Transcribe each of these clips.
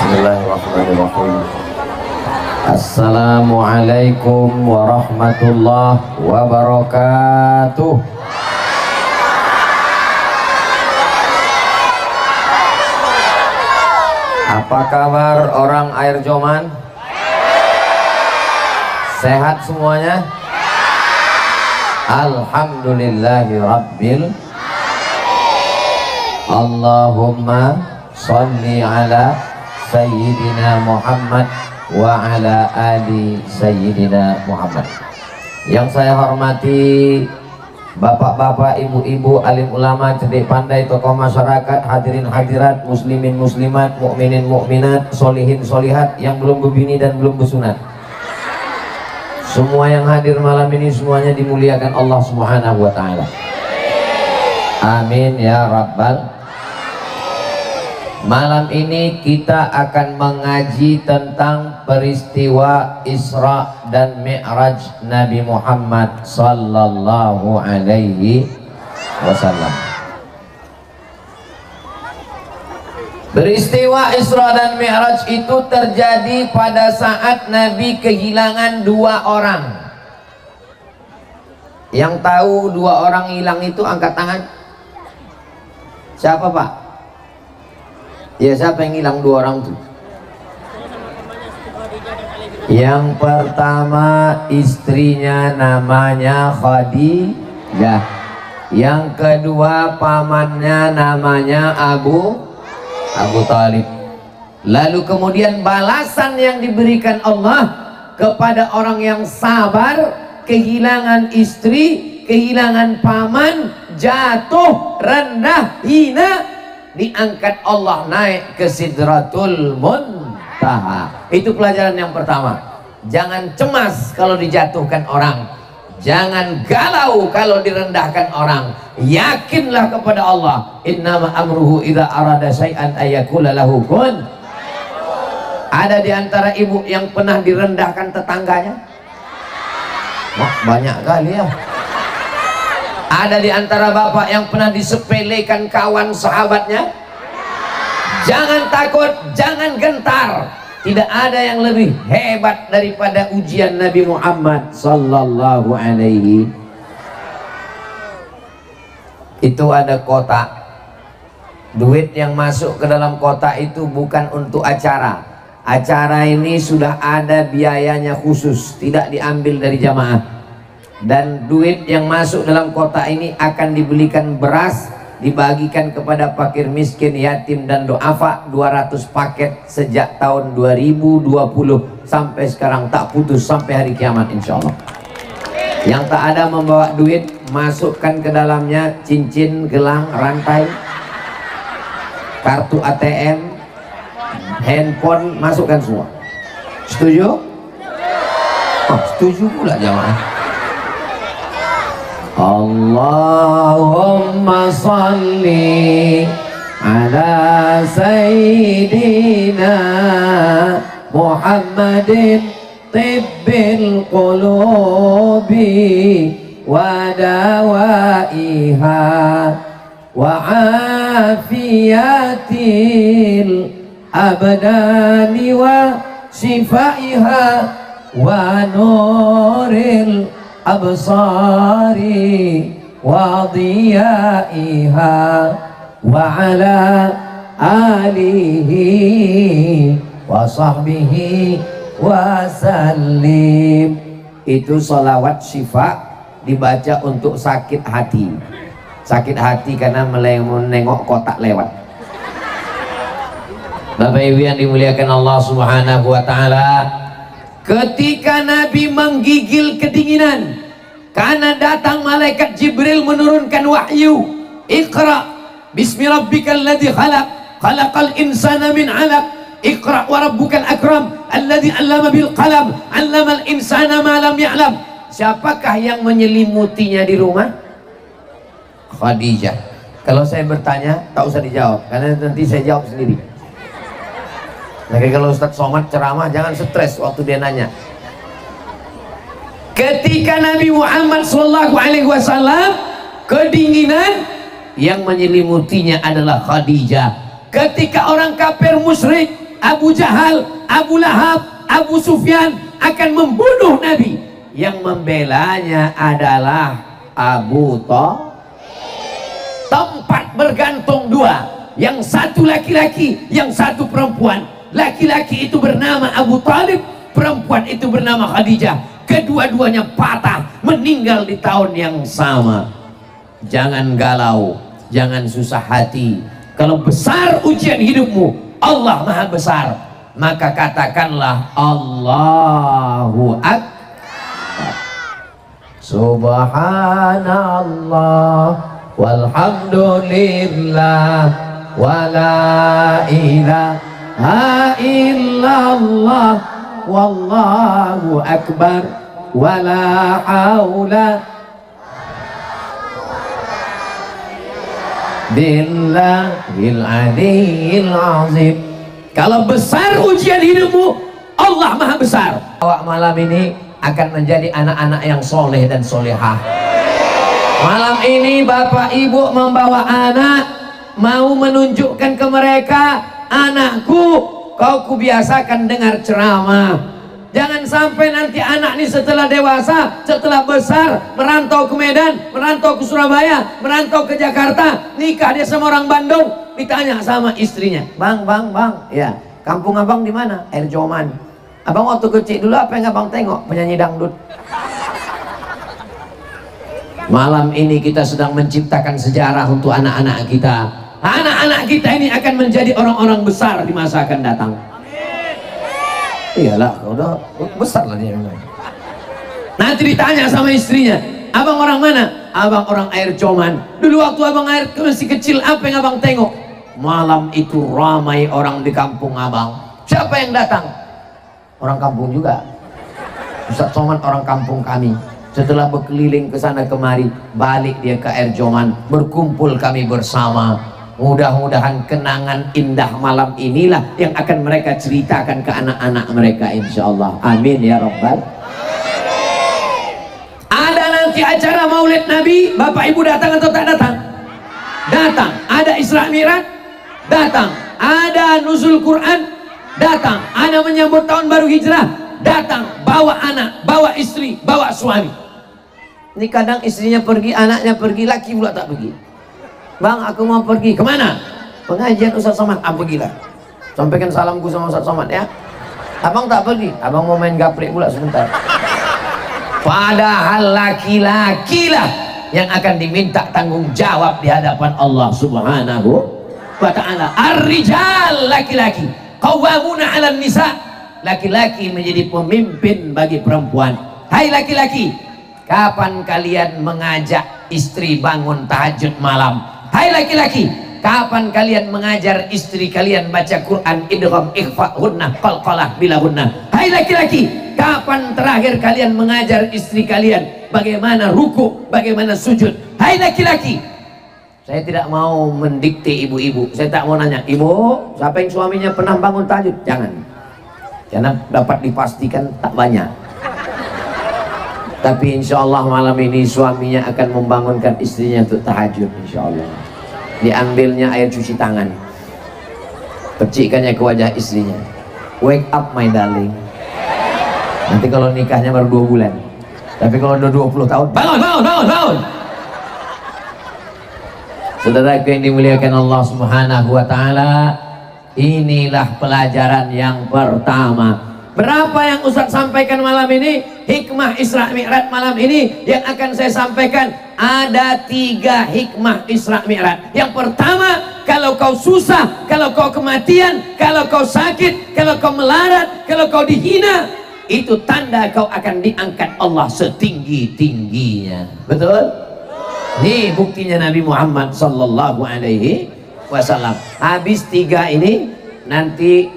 Bismillahirrahmanirrahim. Assalamualaikum warahmatullahi wabarakatuh. Apa kabar orang Air Joman? Sehat semuanya? Alhamdulillahi Rabbil. Allahumma sholli ala Sayyidina Muhammad wa ala ali Sayyidina Muhammad. Yang saya hormati bapak-bapak, ibu-ibu, alim ulama, cerdik pandai, tokoh masyarakat, hadirin hadirat, muslimin muslimat, mukminin mukminat, solihin solihat yang belum berbini dan belum bersunat. Semua yang hadir malam ini semuanya dimuliakan Allah Subhanahu wa taala. Amin ya rabbal. Malam ini kita akan mengaji tentang peristiwa Isra dan Mi'raj Nabi Muhammad sallallahu alaihi wasallam. Peristiwa Isra dan Mi'raj itu terjadi pada saat Nabi kehilangan dua orang. Yang tahu dua orang hilang itu angkat tangan. Siapa Pak? Ya, siapa yang hilang dua orang itu? Yang pertama istrinya namanya Khadijah. Yang kedua pamannya namanya Abu Thalib. Lalu kemudian balasan yang diberikan Allah kepada orang yang sabar, kehilangan istri, kehilangan paman, jatuh, rendah, hina, diangkat Allah naik ke Sidratul Muntaha. Itu pelajaran yang pertama. Jangan cemas kalau dijatuhkan orang, jangan galau kalau direndahkan orang. Yakinlah kepada Allah, innama amruhu idza arada syai'an ayyakula lahu kun. Ada di antara ibu yang pernah direndahkan tetangganya? Wah, banyak kali ya. Ada di antara bapak yang pernah disepelekan kawan sahabatnya? Jangan takut, jangan gentar. Tidak ada yang lebih hebat daripada ujian Nabi Muhammad sallallahu alaihi. Itu ada kotak. Duit yang masuk ke dalam kotak itu bukan untuk acara. Acara ini sudah ada biayanya khusus, tidak diambil dari jamaah. Dan duit yang masuk dalam kotak ini akan dibelikan beras, dibagikan kepada fakir miskin, yatim dan duafa. 200 paket sejak tahun 2020 sampai sekarang, tak putus sampai hari kiamat insya Allah. Yang tak ada membawa duit, masukkan ke dalamnya cincin, gelang, rantai, kartu ATM, handphone, masukkan semua. Setuju? Oh, setuju pula jamaah. Allahumma salli ala Sayyidina Muhammadin tibbil qulubi wa dawaiha wa afiyatil abdani wa shifaiha wa nuril absari wa diyaiha wa ala alihi wa sahbihi wa sallim. Itu salawat syifa dibaca untuk sakit hati. Sakit hati karena menengok kotak lewat. Bapak Ibu yang dimuliakan Allah Subhanahu wa taala, ketika Nabi menggigil kedinginan karena datang malaikat Jibril menurunkan wahyu, Iqra bismi rabbikal ladzi khalaq, khalaqal insana min 'alaq, Iqra wa rabbukal akram alladzi 'allama bil qalam, 'allamal insana ma lam ya'lam. Siapakah yang menyelimutinya di rumah? Khadijah. Kalau saya bertanya, tak usah dijawab karena nanti saya jawab sendiri. Nah, kalau Ustadz Somad ceramah jangan stres waktu dia nanya. Ketika Nabi Muhammad SAW kedinginan, yang menyelimutinya adalah Khadijah. Ketika orang kafir musyrik Abu Jahal, Abu Lahab, Abu Sufyan akan membunuh Nabi. Yang membelanya adalah Abu Thalib. Tempat bergantung dua, yang satu laki-laki, yang satu perempuan. Laki-laki itu bernama Abu Thalib, perempuan itu bernama Khadijah. Kedua-duanya patah, meninggal di tahun yang sama. Jangan galau, jangan susah hati. Kalau besar ujian hidupmu, Allah Maha Besar, maka katakanlah Allahu Akbar. Subhanallah walhamdulillah wala ilaha illallah wallahu akbar wala haula billahil aliyil azim. Kalau besar ujian hidupmu, Allah Maha Besar. Awak malam ini akan menjadi anak-anak yang soleh dan solehah. Malam ini bapak ibu membawa anak, mau menunjukkan ke mereka, anakku, kau kubiasakan dengar ceramah. Jangan sampai nanti anak ini setelah dewasa, setelah besar, merantau ke Medan, merantau ke Surabaya, merantau ke Jakarta, nikah dia sama orang Bandung, ditanya sama istrinya, bang, ya, kampung abang di mana? Air Joman. Abang waktu kecil dulu apa yang abang tengok? Penyanyi dangdut. Malam ini kita sedang menciptakan sejarah untuk anak-anak kita. Anak-anak kita ini akan menjadi orang-orang besar di masa akan datang. Iyalah, udah besar lah dia. Nanti ditanya sama istrinya, abang orang mana? Abang orang Air Joman. Dulu waktu abang masih kecil, apa yang abang tengok? Malam itu ramai orang di kampung abang. Siapa yang datang? Orang kampung juga. Ustaz Somad orang kampung kami. Setelah berkeliling ke sana kemari, balik dia ke Air Joman, berkumpul kami bersama. Mudah-mudahan kenangan indah malam inilah yang akan mereka ceritakan ke anak-anak mereka, insyaallah. Amin ya rabbal. Ada nanti acara Maulid Nabi, bapak ibu datang atau tak datang? Datang. Ada Isra Mi'raj? Datang. Ada nuzul Quran? Datang. Ada menyambut tahun baru hijrah? Datang. Bawa anak, bawa istri, bawa suami. Ini kadang istrinya pergi, anaknya pergi, laki pula tak pergi. Bang, aku mau pergi. Kemana? Pengajian Ustaz Somad. Ah, pergilah. Sampaikan salamku sama Ustaz Somad ya. Abang tak pergi. Abang mau main gaplek pula sebentar. Padahal laki-laki lah yang akan diminta tanggung jawab di hadapan Allah Subhanahu wa ta'ala. Ar-rijal, laki-laki, qawwamuna 'alan nisa. Laki-laki menjadi pemimpin bagi perempuan. Hai laki-laki, kapan kalian mengajak istri bangun tahajud malam? Hai laki-laki, kapan kalian mengajar istri kalian baca Quran idgham ikhfa hunna qalqalah bila hunna? Hai laki-laki, kapan terakhir kalian mengajar istri kalian bagaimana ruku, bagaimana sujud? Hai laki-laki, saya tidak mau mendikte ibu-ibu. Saya tak mau nanya, ibu, siapa yang suaminya pernah bangun tahajud? Jangan. Karena dapat dipastikan tak banyak. Tapi insya Allah malam ini suaminya akan membangunkan istrinya untuk tahajud, insya Allah. Diambilnya air cuci tangan, percikannya ke wajah istrinya. Wake up my darling. Nanti kalau nikahnya baru 2 bulan. Tapi kalau udah 20 tahun, bangun. Saudaraku yang dimuliakan Allah Subhanahu wa ta'ala, inilah pelajaran yang pertama. Berapa yang Ustaz sampaikan malam ini? Hikmah Isra Mi'raj malam ini yang akan saya sampaikan. Ada 3 hikmah Isra Mi'raj. Yang pertama, kalau kau susah, kalau kau kematian, kalau kau sakit, kalau kau melarat, kalau kau dihina, itu tanda kau akan diangkat Allah setinggi-tingginya. Betul? Ini buktinya Nabi Muhammad sallallahu alaihi wasallam. Habis 3 ini, nanti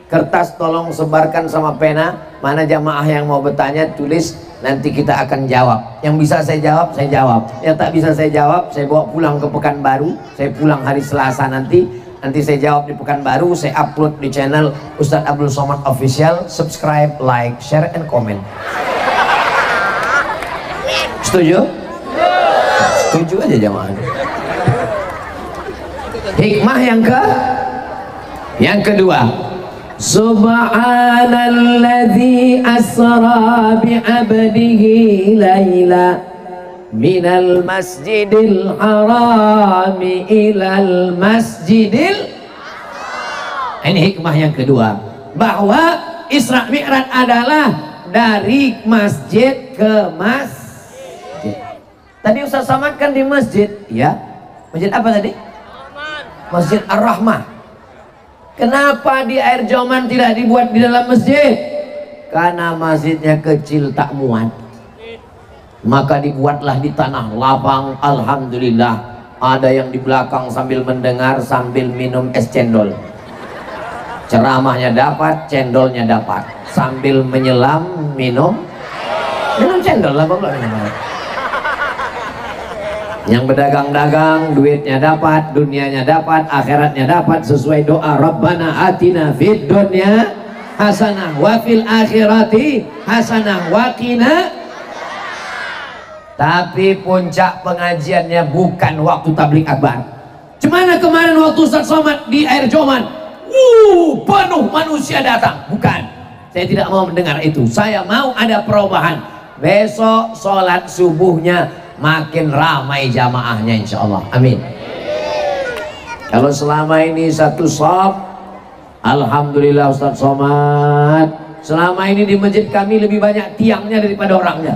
kertas tolong sebarkan sama pena. Mana jamaah yang mau bertanya, tulis, nanti kita akan jawab. Yang bisa saya jawab, saya jawab. Yang tak bisa saya jawab, saya bawa pulang ke Pekanbaru. Saya pulang hari Selasa nanti saya jawab di Pekanbaru. Saya upload di channel Ustadz Abdul Somad Official. Subscribe, like, share, and comment. Setuju? Setuju aja jamaah. Hikmah yang kedua, Subhanalladzi asra bi'abdihi laila minal masjidil harami ilal masjidil. Ini hikmah yang kedua, bahwa Isra Mi'raj adalah dari masjid ke masjid. Tadi Ustaz Somad kan di masjid, ya. Masjid apa tadi? Masjid Ar-Rahmah. Kenapa di Air Joman tidak dibuat di dalam masjid? Karena masjidnya kecil tak muat. Maka dibuatlah di tanah lapang. Alhamdulillah, ada yang di belakang sambil mendengar sambil minum es cendol. Ceramahnya dapat, cendolnya dapat. Sambil menyelam minum cendol lah Bapak. Yang berdagang-dagang duitnya dapat, dunianya dapat, akhiratnya dapat, sesuai doa Rabbana atina fid dunya hasanah wa fil akhirati hasanah wa qina. Tapi puncak pengajiannya bukan waktu tabligh akbar. Cemana kemarin waktu Ustaz Somad di Air Joman, penuh manusia datang. Bukan, saya tidak mau mendengar itu. Saya mau ada perubahan. Besok sholat subuhnya makin ramai jamaahnya insya Allah, amin. Kalau selama ini satu shop, alhamdulillah Ustaz Somad, selama ini di masjid kami lebih banyak tiangnya daripada orangnya.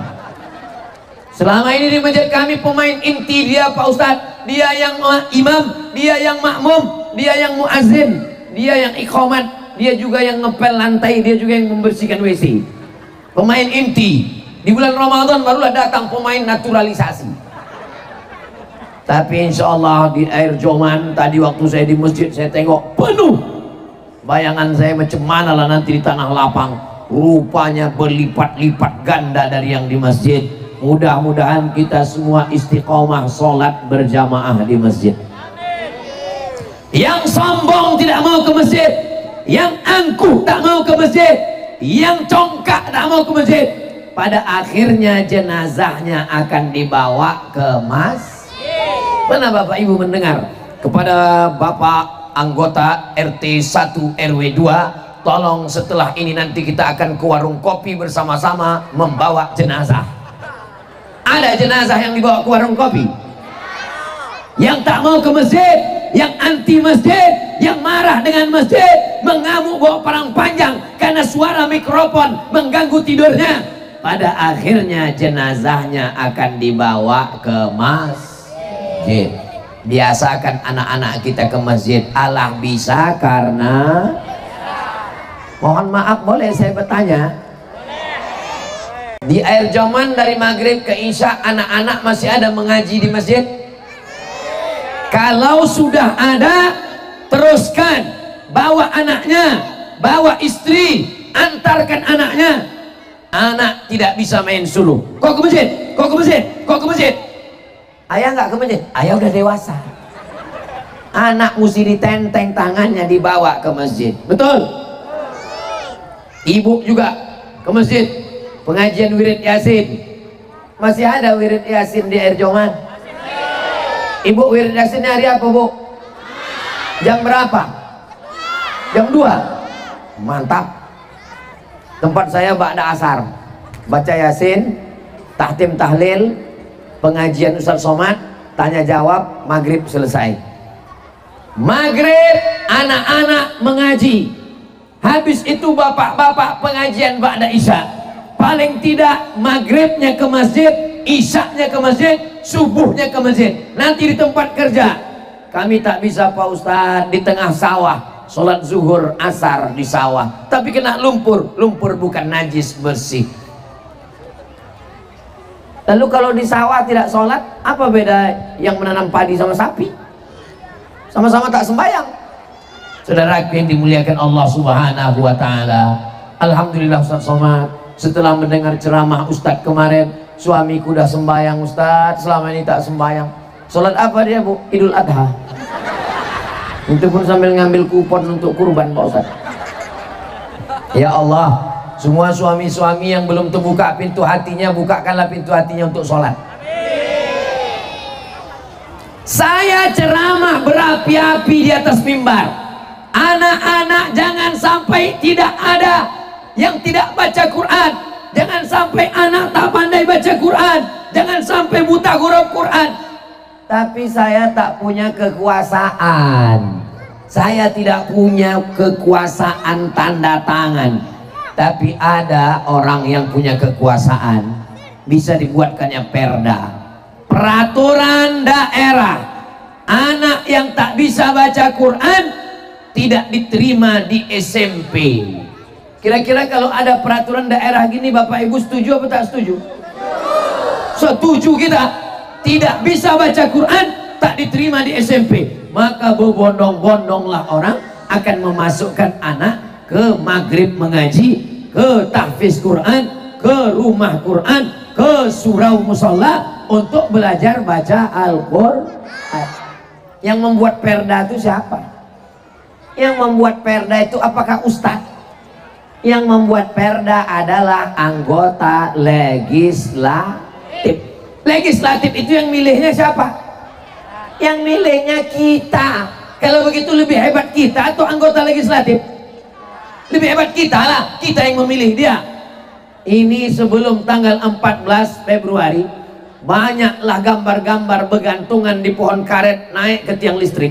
Selama ini di masjid kami pemain inti dia Pak Ustadz, dia yang imam, dia yang makmum, dia yang muazzin, dia yang iqamat, dia juga yang ngepel lantai, dia juga yang membersihkan WC. Pemain inti. Di bulan Ramadan barulah datang pemain naturalisasi. Tapi insya Allah di Air Joman tadi waktu saya di masjid saya tengok penuh. Bayangan saya macam mana lah nanti di tanah lapang. Rupanya berlipat-lipat ganda dari yang di masjid. Mudah-mudahan kita semua istiqomah sholat berjamaah di masjid. Yang sombong tidak mau ke masjid, yang angkuh tak mau ke masjid, yang congkak tak mau ke masjid, pada akhirnya jenazahnya akan dibawa ke masjid. Mana Bapak Ibu mendengar? Kepada Bapak anggota RT 1 RW 2, tolong setelah ini nanti kita akan ke warung kopi bersama-sama membawa jenazah. Ada jenazah yang dibawa ke warung kopi? Yang tak mau ke masjid, yang anti masjid, yang marah dengan masjid, mengamuk bawa parang panjang karena suara mikrofon mengganggu tidurnya, pada akhirnya jenazahnya akan dibawa ke masjid. Biasakan anak-anak kita ke masjid. Allah bisa karena, mohon maaf boleh saya bertanya, di Air Joman dari maghrib ke isya anak-anak masih ada mengaji di masjid? Kalau sudah ada, teruskan, bawa anaknya, bawa istri, antarkan anaknya. Anak tidak bisa main suluh. Kok ke masjid? Kok ke masjid? Kok ke masjid? Ayah nggak ke masjid? Ayah udah dewasa. Anak mesti ditenteng tangannya dibawa ke masjid. Betul? Ibu juga ke masjid. Pengajian wirid yasin. Masih ada wirid yasin di Air Joman? Ibu wirid yasinnya hari apa Bu? Jam berapa? Jam 2. Mantap. Tempat saya ba'da asar, baca yasin, tahtim tahlil, pengajian Ustaz Somad, tanya jawab, maghrib selesai. Maghrib anak-anak mengaji, habis itu bapak-bapak pengajian ba'da isya. Paling tidak maghribnya ke masjid, isyaknya ke masjid, subuhnya ke masjid. Nanti di tempat kerja kami tak bisa Pak Ustaz di tengah sawah sholat zuhur asar di sawah, tapi kena lumpur. Lumpur bukan najis, bersih. Lalu kalau di sawah tidak sholat, apa beda yang menanam padi sama sapi? Sama-sama tak sembahyang. Saudara yang dimuliakan Allah Subhanahu wa ta'ala, alhamdulillah Ustaz Somad, setelah mendengar ceramah Ustaz kemarin, suamiku udah sembahyang Ustaz, selama ini tak sembahyang. Sholat apa dia Bu? Idul Adha. Itu pun sambil ngambil kupon untuk kurban Pak Ustaz. Ya Allah, semua suami-suami yang belum terbuka pintu hatinya, bukakanlah pintu hatinya untuk sholat. Saya ceramah berapi-api di atas mimbar. Anak-anak jangan sampai tidak ada yang tidak baca Quran. Jangan sampai anak tak pandai baca Quran. Jangan sampai buta huruf Quran. Tapi saya tak punya kekuasaan. Saya tidak punya kekuasaan tanda tangan. Tapi ada orang yang punya kekuasaan. Bisa dibuatkannya perda. Peraturan daerah. Anak yang tak bisa baca Quran tidak diterima di SMP. Kira-kira kalau ada peraturan daerah gini, Bapak Ibu setuju apa tak setuju? Setuju kita. Tidak bisa baca Quran, tak diterima di SMP. Maka berbondong-bondonglah orang akan memasukkan anak ke maghrib mengaji, ke tahfiz Quran, ke rumah Quran, ke surau musola untuk belajar baca Al-Quran. Yang membuat perda itu siapa? Yang membuat perda itu apakah ustadz? Yang membuat perda adalah anggota legislatif. Legislatif itu yang milihnya siapa? Yang milihnya kita. Kalau begitu lebih hebat kita atau anggota legislatif? Lebih hebat kita lah, kita yang memilih dia. Ini sebelum tanggal 14 Februari banyaklah gambar-gambar bergantungan di pohon karet naik ke tiang listrik.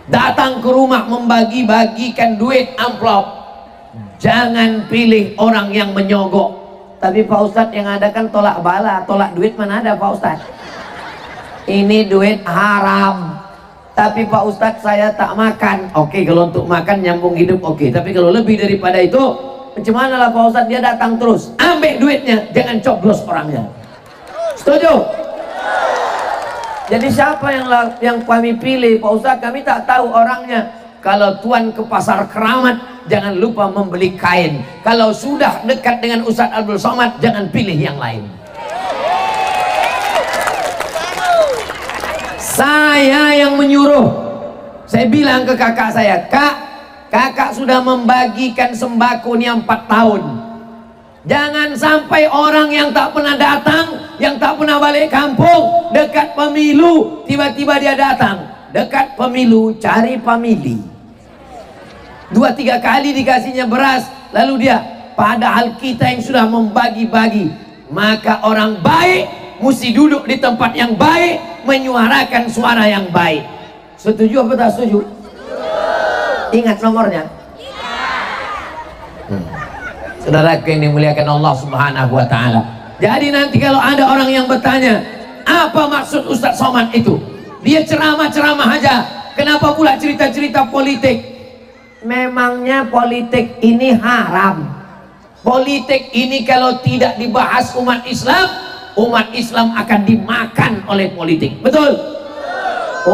Datang ke rumah membagi-bagikan duit amplop. Jangan pilih orang yang menyogok. Tapi Pak Ustadz yang ada kan tolak bala, tolak duit mana ada Pak Ustadz? Ini duit haram. Tapi Pak Ustadz saya tak makan. Oke, kalau untuk makan nyambung hidup oke. Tapi kalau lebih daripada itu, macam mana lah Pak Ustadz? Dia datang terus. Ambil duitnya, jangan coblos orangnya. Setuju? Jadi siapa yang kami pilih Pak Ustadz? Kami tak tahu orangnya. Kalau tuan ke pasar Keramat, jangan lupa membeli kain. Kalau sudah dekat dengan Ustadz Abdul Somad, jangan pilih yang lain. Saya yang menyuruh. Saya bilang ke kakak saya, Kak, kakak sudah membagikan sembako ini 4 tahun. Jangan sampai orang yang tak pernah datang, yang tak pernah balik kampung, dekat pemilu tiba-tiba dia datang. Dekat pemilu cari pemilih. 2-3 kali dikasihnya beras, lalu dia, padahal kita yang sudah membagi-bagi. Maka orang baik mesti duduk di tempat yang baik, menyuarakan suara yang baik. Setuju apa tak setuju? Ingat nomornya. Saudaraku yang dimuliakan Allah Subhanahu wa ta'ala. Jadi nanti kalau ada orang yang bertanya, apa maksud Ustadz Somad itu? Dia ceramah-ceramah aja. Kenapa pula cerita-cerita politik? Memangnya politik ini haram. Politik ini kalau tidak dibahas umat Islam akan dimakan oleh politik. Betul?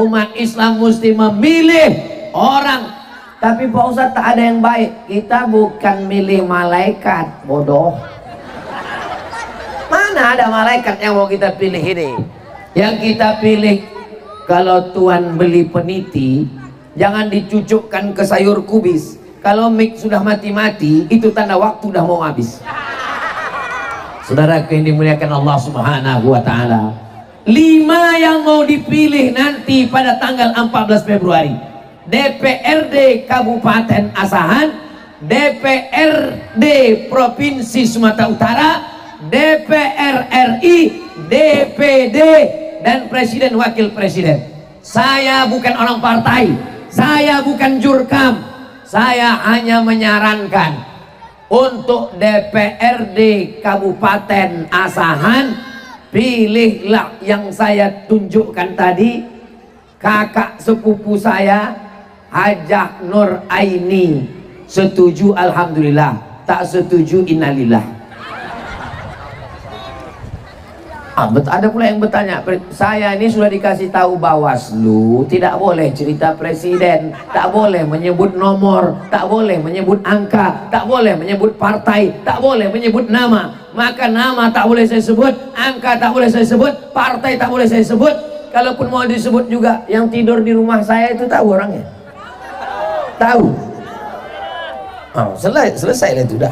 Umat Islam mesti memilih orang. Tapi Pak Ustadz tak ada yang baik. Kita bukan milih malaikat, bodoh. Mana ada malaikat yang mau kita pilih ini? Yang kita pilih, kalau tuan beli peniti, jangan dicucukkan ke sayur kubis. Kalau mik sudah mati-mati, itu tanda waktu udah mau habis. Saudara yang dimuliakan Allah Subhanahu wa ta'ala, 5 yang mau dipilih nanti pada tanggal 14 Februari. DPRD Kabupaten Asahan, DPRD Provinsi Sumatera Utara, DPR RI, DPD, dan Presiden Wakil Presiden. Saya bukan orang partai, saya bukan jurkam, saya hanya menyarankan untuk DPRD Kabupaten Asahan, pilihlah yang saya tunjukkan tadi, kakak sepupu saya Hajah Nur Aini. Setuju alhamdulillah, tak setuju innalillah. Ada pula yang bertanya, saya ini sudah dikasih tahu Bawaslu tidak boleh cerita presiden, tak boleh menyebut nomor, tak boleh menyebut angka, tak boleh menyebut partai, tak boleh menyebut nama. Maka nama tak boleh saya sebut, angka tak boleh saya sebut, partai tak boleh saya sebut. Kalaupun mau disebut juga, yang tidur di rumah saya itu tahu orangnya? Tahu? Oh, selesai itu dah.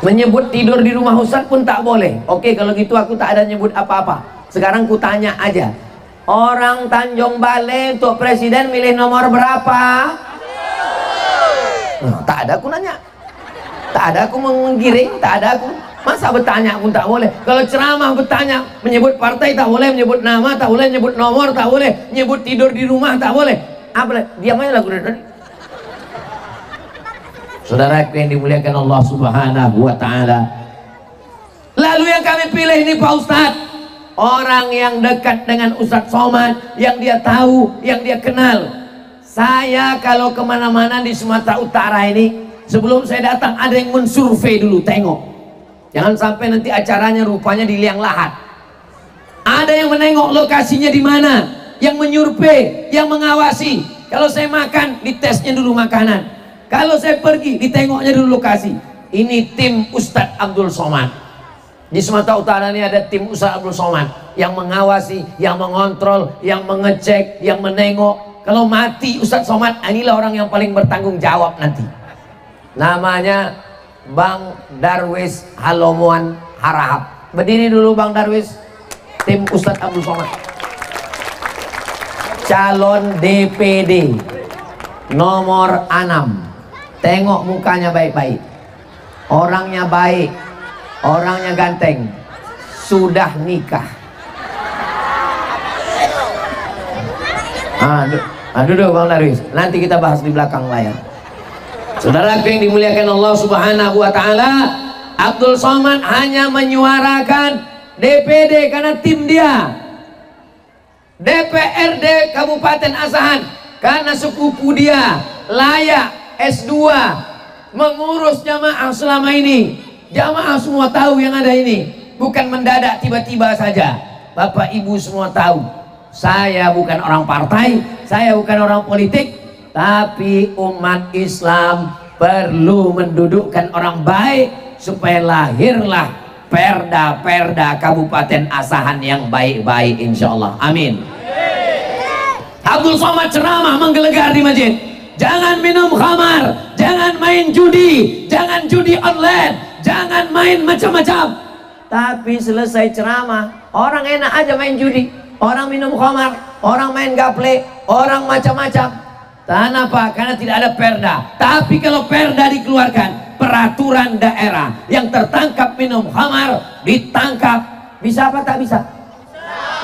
Menyebut tidur di rumah Ustadz pun tak boleh. Oke, kalau gitu aku tak ada nyebut apa-apa. Sekarang ku tanya aja, Orang Tanjung Balai untuk presiden milih nomor berapa? Nah, tak ada aku nanya, tak ada aku menggiring, tak ada aku. Masa bertanya pun tak boleh. Kalau ceramah bertanya, menyebut partai tak boleh, menyebut nama tak boleh, menyebut nomor tak boleh, menyebut tidur di rumah tak boleh. Apa? Diam aja lagu dari tadi. Saudara yang dimuliakan Allah Subhanahu wa Ta'ala. Lalu yang kami pilih ini Pak Ustadz, orang yang dekat dengan Ustadz Somad, yang dia tahu, yang dia kenal. Saya kalau kemana-mana di Sumatera Utara ini, sebelum saya datang ada yang mensurvei dulu, tengok. Jangan sampai nanti acaranya rupanya di liang lahat. Ada yang menengok lokasinya di mana, yang menyurvei, yang mengawasi. Kalau saya makan, ditesnya dulu makanan. Kalau saya pergi, ditengoknya dulu lokasi. Ini tim Ustadz Abdul Somad. Di Sumatera Utara ini ada tim Ustadz Abdul Somad yang mengawasi, yang mengontrol, yang mengecek, yang menengok. Kalau mati Ustadz Somad, inilah orang yang paling bertanggung jawab nanti. Namanya Bang Darwis Halomuan Harahap. Berdiri dulu Bang Darwis. Tim Ustadz Abdul Somad, calon DPD nomor 6. Tengok mukanya baik-baik, orangnya baik, orangnya ganteng, sudah nikah. Duduk Bang Darwis, nanti kita bahas di belakang layar. Saudara yang dimuliakan Allah Subhanahu wa Ta'ala, Abdul Somad hanya menyuarakan DPD karena tim dia, DPRD Kabupaten Asahan karena sepupu dia layak S2 mengurus jamaah selama ini. Jamaah semua tahu yang ada ini, bukan mendadak tiba-tiba saja. Bapak Ibu semua tahu, saya bukan orang partai, saya bukan orang politik, tapi umat Islam perlu mendudukkan orang baik supaya lahirlah perda-perda Kabupaten Asahan yang baik-baik, insya Allah. Amin. Abdul Somad ceramah menggelegar di masjid. Jangan minum khamar, jangan main judi, jangan judi online, jangan main macam-macam. Tapi selesai ceramah, orang enak aja main judi, orang minum khamar, orang main gaple, orang macam-macam. Kenapa? Karena tidak ada perda. Tapi kalau perda dikeluarkan, peraturan daerah yang tertangkap minum khamar ditangkap. Bisa apa tak bisa?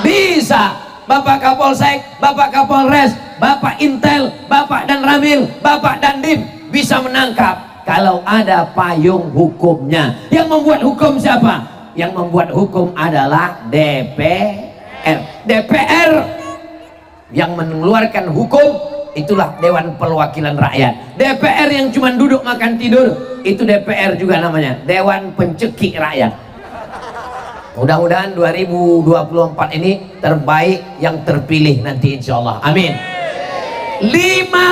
Bisa. Bapak Kapolsek, Bapak Kapolres, Bapak Intel, Bapak dan Ramil, Bapak dan Dim bisa menangkap kalau ada payung hukumnya. Yang membuat hukum siapa? Yang membuat hukum adalah DPR. DPR yang mengeluarkan hukum itulah Dewan Perwakilan Rakyat. DPR yang cuma duduk makan tidur, itu DPR juga namanya, Dewan Pencekik Rakyat. Mudah-mudahan 2024 ini terbaik yang terpilih nanti, insya Allah. Amin. 5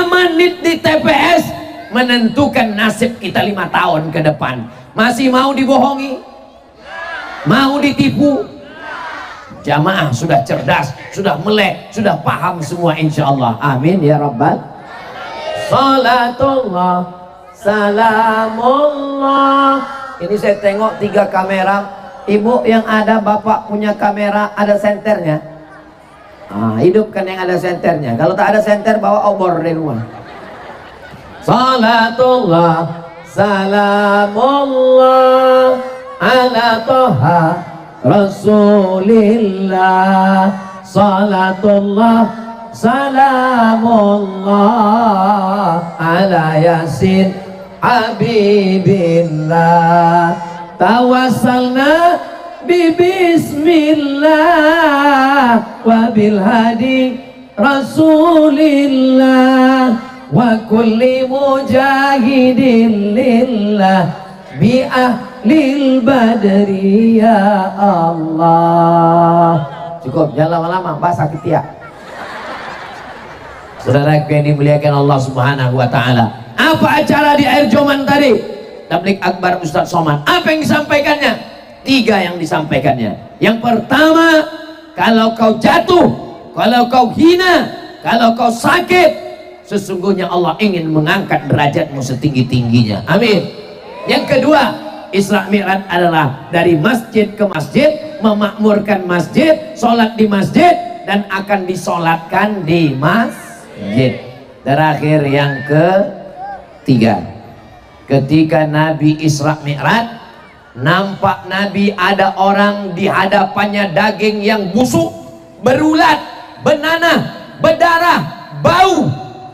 menit di TPS menentukan nasib kita 5 tahun ke depan. Masih mau dibohongi? Mau ditipu? Jamaah sudah cerdas, sudah melek, sudah paham semua, insya Allah. Amin ya Rabbal. Salatullah, salamullah. Ini saya tengok 3 kamera. Ibu yang ada, bapak punya kamera, ada senternya. Hidupkan yang ada senternya. Kalau tak ada senter, bawa obor dari rumah. Salatullah, salamullah ala toha Rasulillah. Salatullah, salamullah ala Yasin Habibillah. Tawassalna bismillah wa bil hadi Rasulillah wa kulli mujahidin lillah bi ahlil badri ya Allah. Cukup, jangan lama-lama, basah ketiak. Saudara yang dimuliakan Allah Subhanahu wa Ta'ala, apa acara di air Joman tadi? Tablik Akbar Ustadz Somad. Apa yang disampaikannya? 3 yang disampaikannya. Yang pertama, kalau kau jatuh, kalau kau hina, kalau kau sakit, sesungguhnya Allah ingin mengangkat derajatmu setinggi-tingginya. Amin. Yang kedua, Isra Mi'raj adalah dari masjid ke masjid, memakmurkan masjid, sholat di masjid, dan akan disolatkan di masjid. Terakhir yang ketiga, ketika Nabi Isra Mi'raj, nampak Nabi ada orang di hadapannya daging yang busuk, berulat, benanah, berdarah, bau.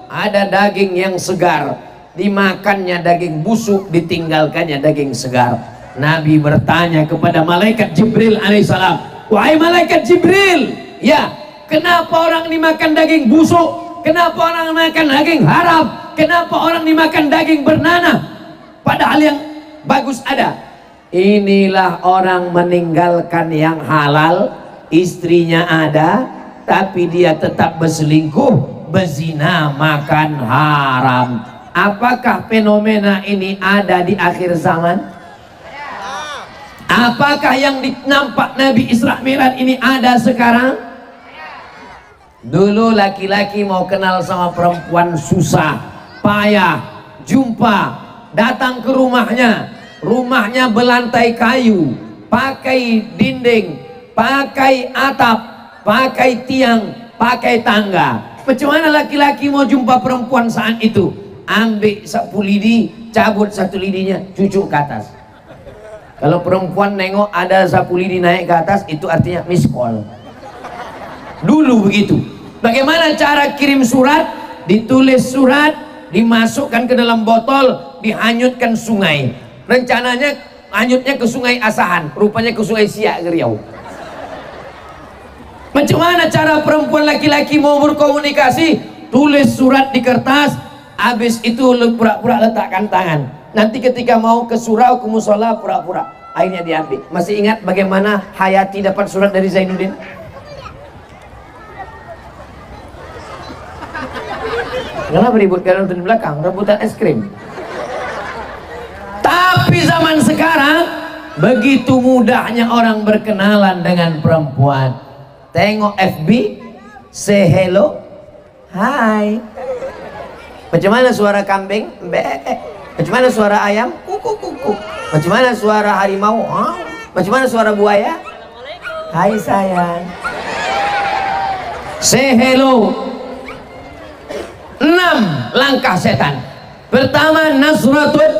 Ada daging yang segar, dimakannya daging busuk, ditinggalkannya daging segar. Nabi bertanya kepada malaikat Jibril alaihissalam, wahai malaikat Jibril, ya, kenapa orang dimakan daging busuk? Kenapa orang makan daging haram? Kenapa orang dimakan daging bernanah? Padahal yang bagus ada. Inilah orang meninggalkan yang halal, istrinya ada, tapi dia tetap berselingkuh, berzina, makan haram. Apakah fenomena ini ada di akhir zaman? Apakah yang nampak Nabi Isra Mi'raj ini ada sekarang? Dulu laki-laki mau kenal sama perempuan susah, payah, jumpa, datang ke rumahnya, rumahnya berlantai kayu, pakai dinding, pakai atap, pakai tiang, pakai tangga. Bagaimana laki-laki mau jumpa perempuan saat itu? Ambil sapu lidi, cabut satu lidinya, cucuk ke atas. Kalau perempuan nengok ada sapu lidi naik ke atas, itu artinya miss call. Dulu begitu. Bagaimana cara kirim surat? Ditulis surat, dimasukkan ke dalam botol, dihanyutkan sungai. Rencananya hanyutnya ke sungai Asahan, rupanya ke sungai Siak ke Riau. Macam mana cara perempuan laki-laki mau berkomunikasi? Tulis surat di kertas, habis itu pura-pura letakkan tangan. Nanti ketika mau ke surau, ke musola, pura-pura akhirnya diambil. Masih ingat bagaimana Hayati dapat surat dari Zainuddin? Kenapa ribut kalian di belakang? Rebutan es krim. Tapi zaman sekarang begitu mudahnya orang berkenalan dengan perempuan. Tengok FB, say hello, hai. Macam mana suara kambing? Be. Macam mana suara ayam? Kuku kuku. Macam mana suara harimau? Macam mana suara buaya? Hai sayang. Say hello. 6 langkah setan. Pertama nasratun,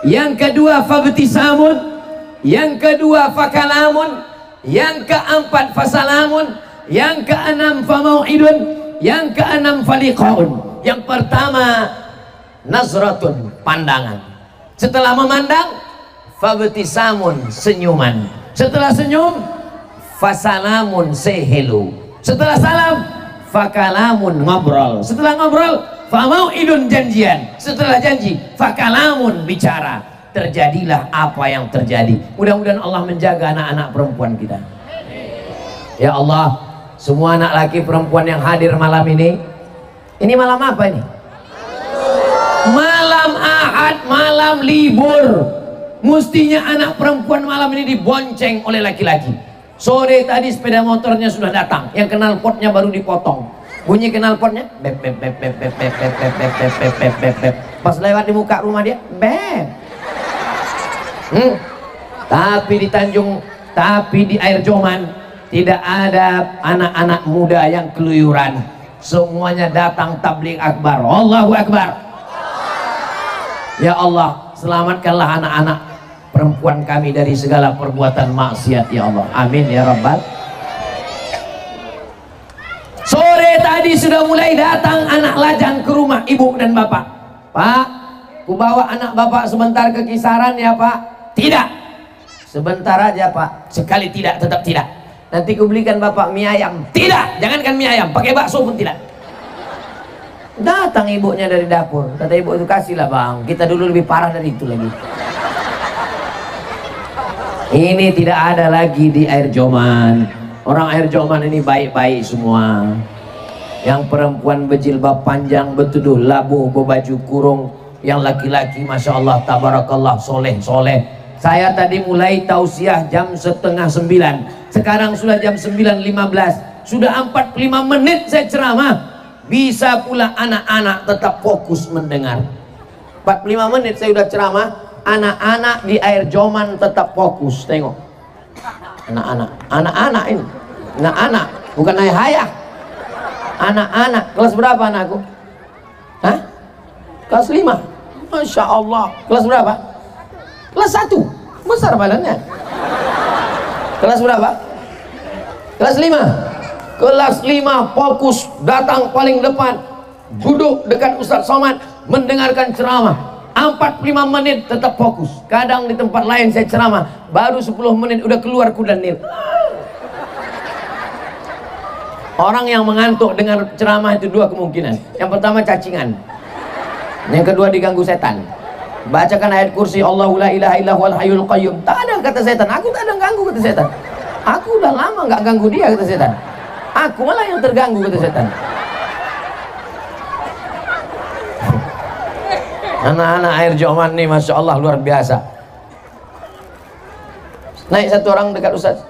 yang kedua fabtisamun, yang kedua fakalamun, yang keempat fasalamun, yang keenam famau'idun, yang keenam faliqaun. Yang pertama nazratun, pandangan. Setelah memandang, fabtisamun, senyuman. Setelah senyum, fasalamun, say hello. Setelah salam, fakalamun, ngobrol. Setelah ngobrol, famau'idun, janjian. Setelah janji, fakalamun, bicara. Terjadilah apa yang terjadi. Mudah-mudahan Allah menjaga anak-anak perempuan kita. Ya Allah, semua anak laki perempuan yang hadir malam ini malam apa ini? Malam Ahad, malam libur. Mestinya anak perempuan malam ini dibonceng oleh laki-laki. Sore tadi sepeda motornya sudah datang, yang knalpotnya baru dipotong. Bunyi knalpotnya, bep bep bep bep bep bep bep bep bep bep bep bep bep bep. Pas lewat di muka rumah dia, bep. Tapi di Tanjung, tapi di Air Joman tidak ada anak-anak muda yang keluyuran. Semuanya datang tabligh akbar. Allahu akbar. Ya Allah, selamatkanlah anak-anak perempuan kami dari segala perbuatan maksiat ya Allah. Amin ya Rabbal. Sore tadi sudah mulai datang anak lajang ke rumah ibu dan bapak. Pak, ku bawa anak bapak sebentar ke Kisaran ya Pak. Tidak, sebentar aja Pak. Sekali tidak, tetap tidak. Nanti ku belikan bapak mie ayam. Tidak, jangankan mie ayam, pakai bakso pun tidak. Datang ibunya dari dapur. Kata ibu itu, kasihlah bang, kita dulu lebih parah dari itu lagi. Ini tidak ada lagi di Air Joman. Orang Air Joman ini baik-baik semua. Yang perempuan berjilbab panjang, bertuduh labuh, berbaju kurung. Yang laki-laki Masya Allah, tabarakallah, soleh-soleh. Saya tadi mulai tausiah jam 8:30. Sekarang sudah jam 9:15. Sudah 45 menit saya ceramah. Bisa pula anak-anak tetap fokus mendengar. 45 menit saya sudah ceramah. Anak-anak di Air Joman tetap fokus. Tengok anak-anak ini, anak-anak bukan ayah. Anak-anak. Kelas berapa anakku? Hah? Kelas 5. Masya Allah. Kelas berapa? Kelas 1. Besar badannya. Kelas berapa? Kelas 5. Kelas 5 fokus, datang paling depan, duduk dekat Ustadz Somad, mendengarkan ceramah 45 menit tetap fokus. Kadang di tempat lain saya ceramah baru 10 menit udah keluar kudanil. Orang yang mengantuk dengar ceramah itu dua kemungkinan. Yang pertama cacingan, yang kedua diganggu setan. Bacakan ayat kursi, Allahu la ilaha illa huwal hayyul qayyum. Tak ada kata setan, aku tak ada ganggu kata setan. Aku udah lama nggak ganggu dia kata setan. Aku malah yang terganggu kata setan. Anak-anak air Joman nih Masya Allah luar biasa. Naik satu orang dekat Ustaz.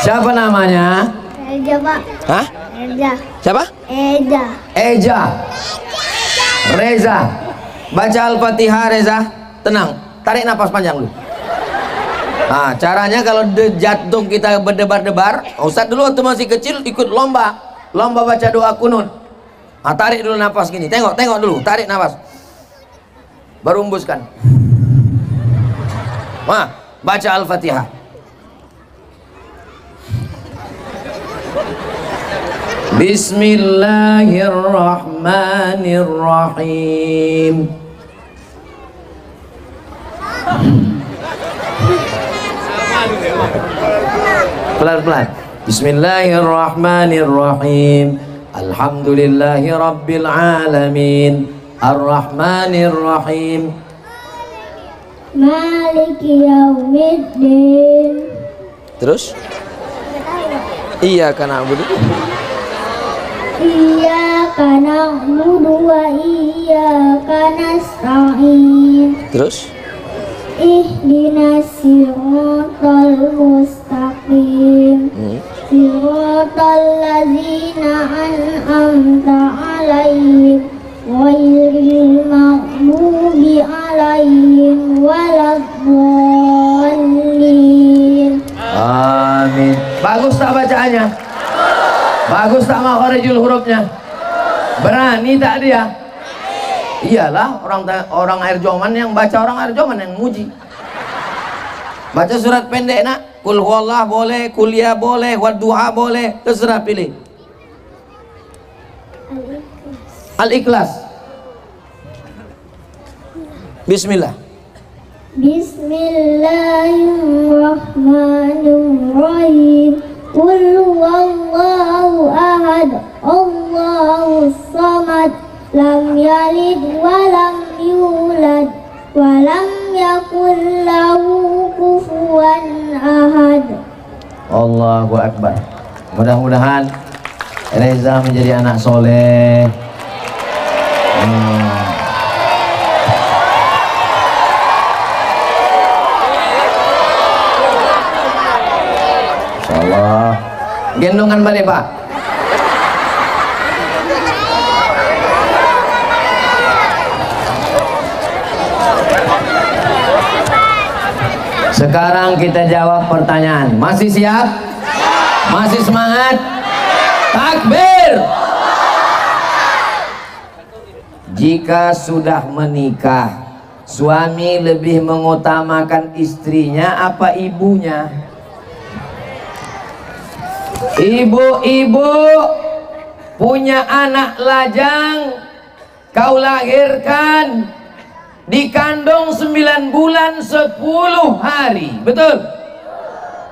Siapa namanya? Eja, Pak. Hah? Eja. Siapa? Eja. Eja. Reza. Baca Al-Fatihah Reza. Tenang. Tarik napas panjang dulu. Nah, caranya kalau jantung kita berdebar-debar, Ustaz dulu waktu masih kecil ikut lomba baca doa kunut. Nah, tarik dulu napas gini. Tengok dulu. Tarik napas. Baru hembuskan. Nah, baca Al-Fatihah. Bismillahirrahmanirrahim. Pelan-pelan. Bismillahirrahmanirrahim. Alhamdulillahi rabbil alamin. Ar-Rahmanirrahim. Maliki yaumiddin. Terus? Iya karena na'budu. Iyyaka na'budu wa iyyaka nasta'in. Terus? Ihdinas siratal mustaqim. Siratal ladzina an'amta 'alaihim ghairil maghdubi 'alaihim waladdallin. Amin. Bagus tak bacaannya? Bagus tak makharijul hurufnya? Berani tak dia? Iyalah orang air Joman yang baca, orang air Joman yang muji. Baca surat pendek nak, kul huwallah boleh, kuliah boleh, wadduha boleh, terserah pilih. Al-Ikhlas. Bismillah. Bismillahirrahmanirrahim. Qul huwallahu ahad, Allahus samad, lam yalid wa lam yulad wa lam yakul lahu kufuwan ahad. Allahu Akbar. Mudah-mudahan Reza menjadi anak soleh. Insyaallah. Gendongan balik Pak. Sekarang kita jawab pertanyaan. Masih siap? Masih semangat? Takbir! Jika sudah menikah, suami lebih mengutamakan istrinya apa ibunya? Ibu-ibu punya anak lajang, kau lahirkan, dikandung 9 bulan 10 hari, betul?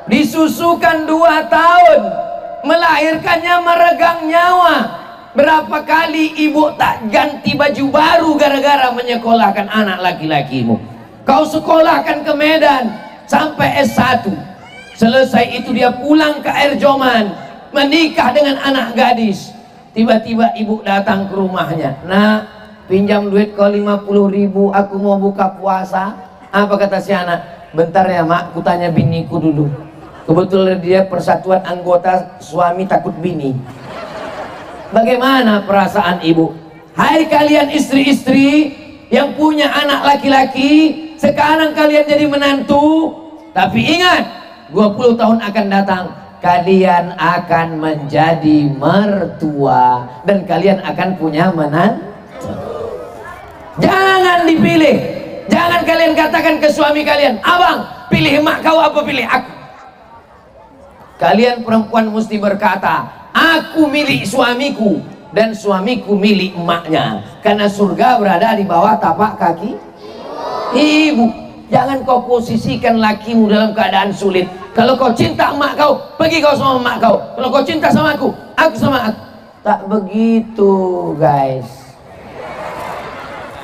Disusukan 2 tahun, melahirkannya meregang nyawa. Berapa kali ibu tak ganti baju baru gara-gara menyekolahkan anak laki-lakimu? Kau sekolahkan ke Medan sampai S1. Selesai itu dia pulang ke air Joman, menikah dengan anak gadis. Tiba-tiba ibu datang ke rumahnya. Nah, pinjam duit kau 50.000, aku mau buka puasa. Apa kata si anak? Bentar ya mak, ku tanya biniku dulu. Kebetulan dia persatuan anggota suami takut bini. Bagaimana perasaan ibu? Hai kalian istri-istri yang punya anak laki-laki, sekarang kalian jadi menantu, tapi ingat 20 tahun akan datang kalian akan menjadi mertua dan kalian akan punya menantu. Jangan dipilih. Jangan kalian katakan ke suami kalian, abang pilih emak kau apa pilih aku. Kalian perempuan mesti berkata, aku milik suamiku dan suamiku milik emaknya, karena surga berada di bawah tapak kaki ibu. Jangan kau posisikan lakimu dalam keadaan sulit. Kalau kau cinta emak kau, pergi kau sama emak kau. Kalau kau cinta sama aku sama aku. Tak begitu guys.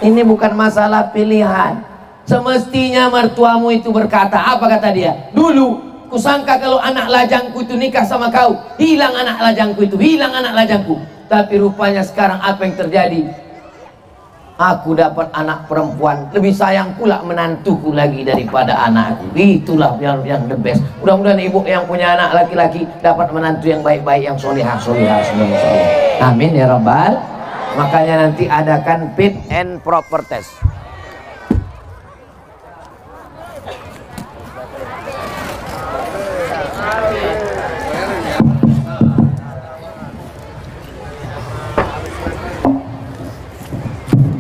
Ini bukan masalah pilihan. Semestinya mertuamu itu berkata, apa kata dia? Dulu kusangka kalau anak lajangku itu nikah sama kau, hilang anak lajangku itu, hilang anak lajangku. Tapi rupanya sekarang apa yang terjadi? Aku dapat anak perempuan, lebih sayang pula menantuku lagi daripada anakku. Itulah yang the best. Mudah-mudahan ibu yang punya anak laki-laki dapat menantu yang baik-baik, yang solihah. Amin ya rabbal. Makanya nanti adakan fit and proper test.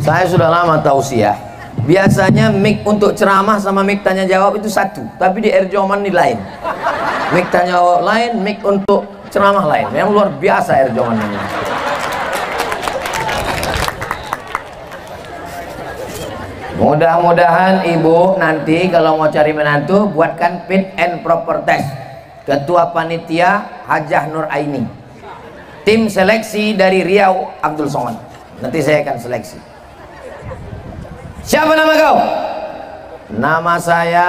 Saya sudah lama tausiah. Biasanya mic untuk ceramah sama mic tanya jawab itu satu, tapi di Air Joman ini lain. Mic tanya jawab lain, mic untuk ceramah lain. Yang luar biasa Air Joman ini. Mudah-mudahan ibu nanti kalau mau cari menantu buatkan fit and proper test. Ketua panitia Hajah Nur Aini. Tim seleksi dari Riau Abdul Somad. Nanti saya akan seleksi. Siapa nama kau? Nama saya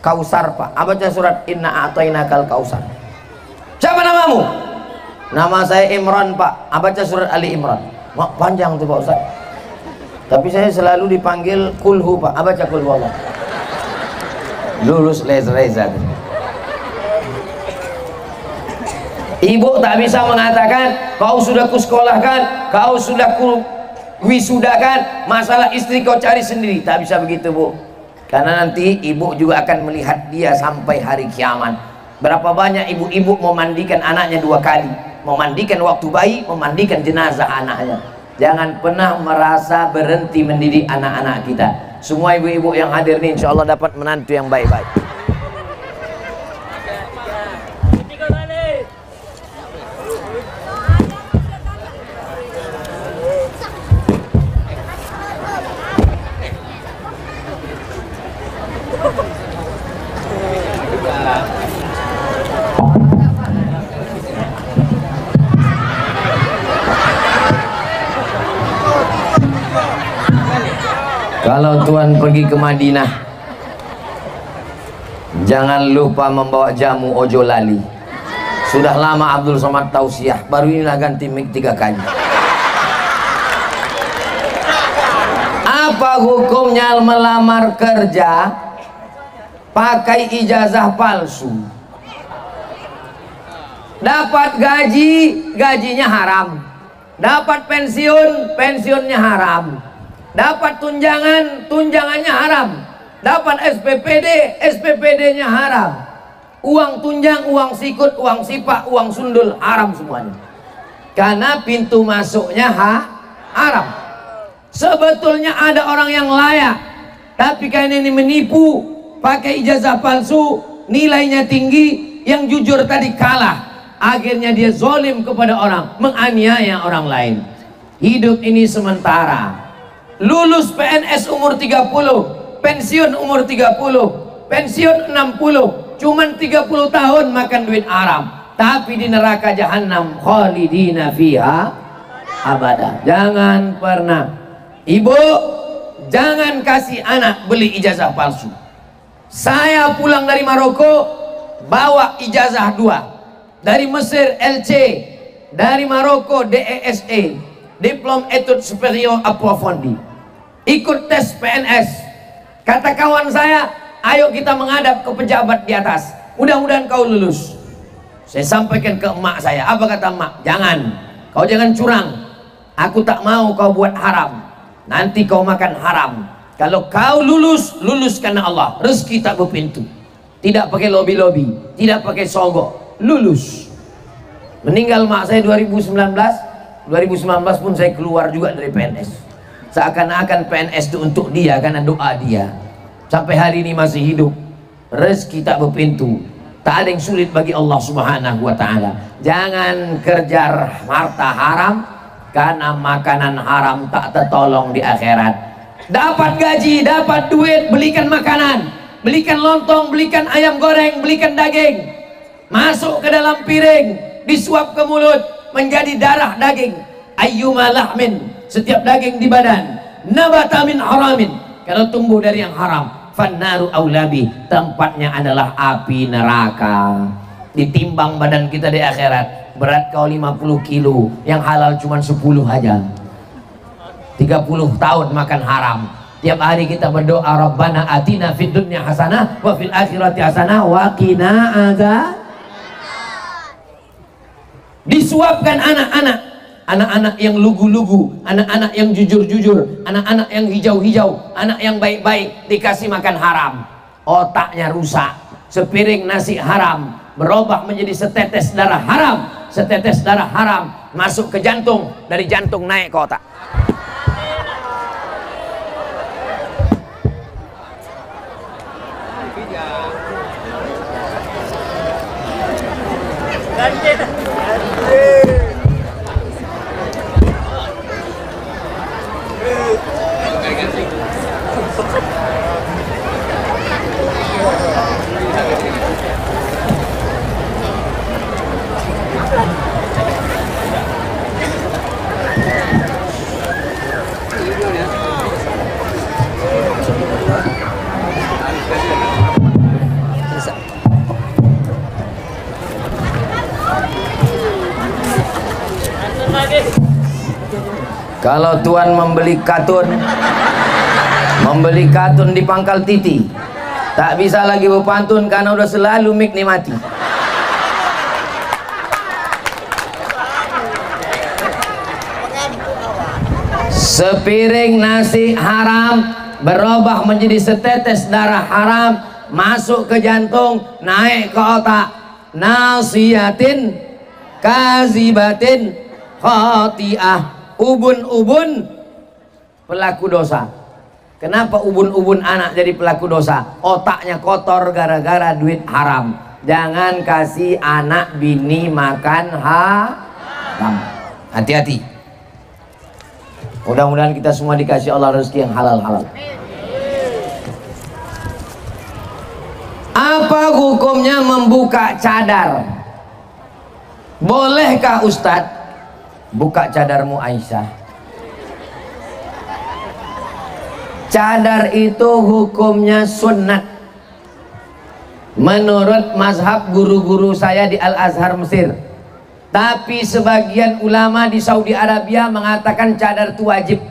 Kausar Pak. Baca surat Inna A'tainakal Kausar. Siapa namamu? Nama saya Imran Pak. Baca surat Ali Imran. Mak panjang tuh Pak Ustaz. Tapi saya selalu dipanggil Kulhu Pak. Baca Kulhu Allah. Lulus les reza. Ibu tak bisa mengatakan kau sudah kusekolahkan, kau sudah wisudakan, masalah istri kau cari sendiri. Tak bisa begitu Bu, karena nanti ibu juga akan melihat dia sampai hari kiamat. Berapa banyak ibu-ibu memandikan anaknya 2 kali, memandikan waktu bayi, memandikan jenazah anaknya. Jangan pernah merasa berhenti mendidik anak-anak kita. Semua ibu-ibu yang hadir ini insya Allah dapat menantu yang baik-baik. Kalau Tuhan pergi ke Madinah, jangan lupa membawa jamu ojo lali. Sudah lama Abdul Somad tausiah, baru inilah ganti mic 3 kali. Apa hukumnya melamar kerja pakai ijazah palsu? Dapat gaji, gajinya haram. Dapat pensiun, pensiunnya haram. Dapat tunjangan, tunjangannya haram. Dapat SPPD, SPPD-nya haram. Uang tunjang, uang sikut, uang sipak, uang sundul, haram semuanya. Karena pintu masuknya haram. Sebetulnya ada orang yang layak, tapi karena ini menipu, pakai ijazah palsu, nilainya tinggi, yang jujur tadi kalah. Akhirnya dia zolim kepada orang, menganiaya orang lain. Hidup ini sementara. Lulus PNS umur 30, pensiun umur 30, pensiun 60, cuman 30 tahun makan duit haram, tapi di neraka jahanam khalidina fiha abada. Jangan pernah, ibu, jangan kasih anak beli ijazah palsu. Saya pulang dari Maroko bawa ijazah 2, dari Mesir LC, dari Maroko DESE, Diplom Etudes Superior Approfondi. Ikut tes PNS. Kata kawan saya, Ayo kita menghadap ke pejabat di atas, mudah-mudahan kau lulus. Saya sampaikan ke emak saya, apa kata emak? Jangan, kau jangan curang. Aku tak mau kau buat haram, nanti kau makan haram. Kalau kau lulus, lulus karena Allah. Rezeki tak berpintu, tidak pakai lobby-lobby, tidak pakai sogok, lulus. Meninggal mak saya 2019 pun saya keluar juga dari PNS. Seakan-akan PNS itu untuk dia, karena doa dia. Sampai hari ini masih hidup. Rezeki tak berpintu, tak ada yang sulit bagi Allah Subhanahu wa ta'ala. Jangan kejar harta haram, karena makanan haram tak tertolong di akhirat. Dapat gaji, dapat duit, belikan makanan, belikan lontong, belikan ayam goreng, belikan daging, masuk ke dalam piring, disuap ke mulut, menjadi darah daging. Ayyuma lahmin, setiap daging di badan, nabata min haramin, kalau tumbuh dari yang haram, fannaru aulabi, tempatnya adalah api neraka. Ditimbang badan kita di akhirat, berat kau 50 kilo, yang halal cuma 10 aja. 30 tahun makan haram. Tiap hari kita berdoa, Rabbana atina fid dunya hasanah wa fil akhirati hasanah wa qina azab. Disuapkan anak-anak yang lugu-lugu, anak-anak yang jujur-jujur, anak-anak yang hijau-hijau, anak yang baik-baik, dikasih makan haram, otaknya rusak. Sepiring nasi haram berubah menjadi setetes darah haram, setetes darah haram masuk ke jantung, dari jantung naik ke otak. Kalau Tuhan membeli katun di pangkal titi, tak bisa lagi berpantun karena udah selalu mik nih mati. Sepiring nasi haram berubah menjadi setetes darah haram, masuk ke jantung, naik ke otak. Nasiyatin kazibatin khati'ah, ubun-ubun pelaku dosa. Kenapa ubun-ubun anak jadi pelaku dosa? Otaknya kotor gara-gara duit haram. Jangan kasih anak bini makan haram. Hati-hati. Mudah-mudahan kita semua dikasih Allah rezeki yang halal-halal. Apa hukumnya membuka cadar? Bolehkah Ustadz? Buka cadarmu Aisyah. Cadar itu hukumnya sunnat menurut mazhab guru-guru saya di Al-Azhar Mesir. Tapi sebagian ulama di Saudi Arabia mengatakan cadar itu wajib.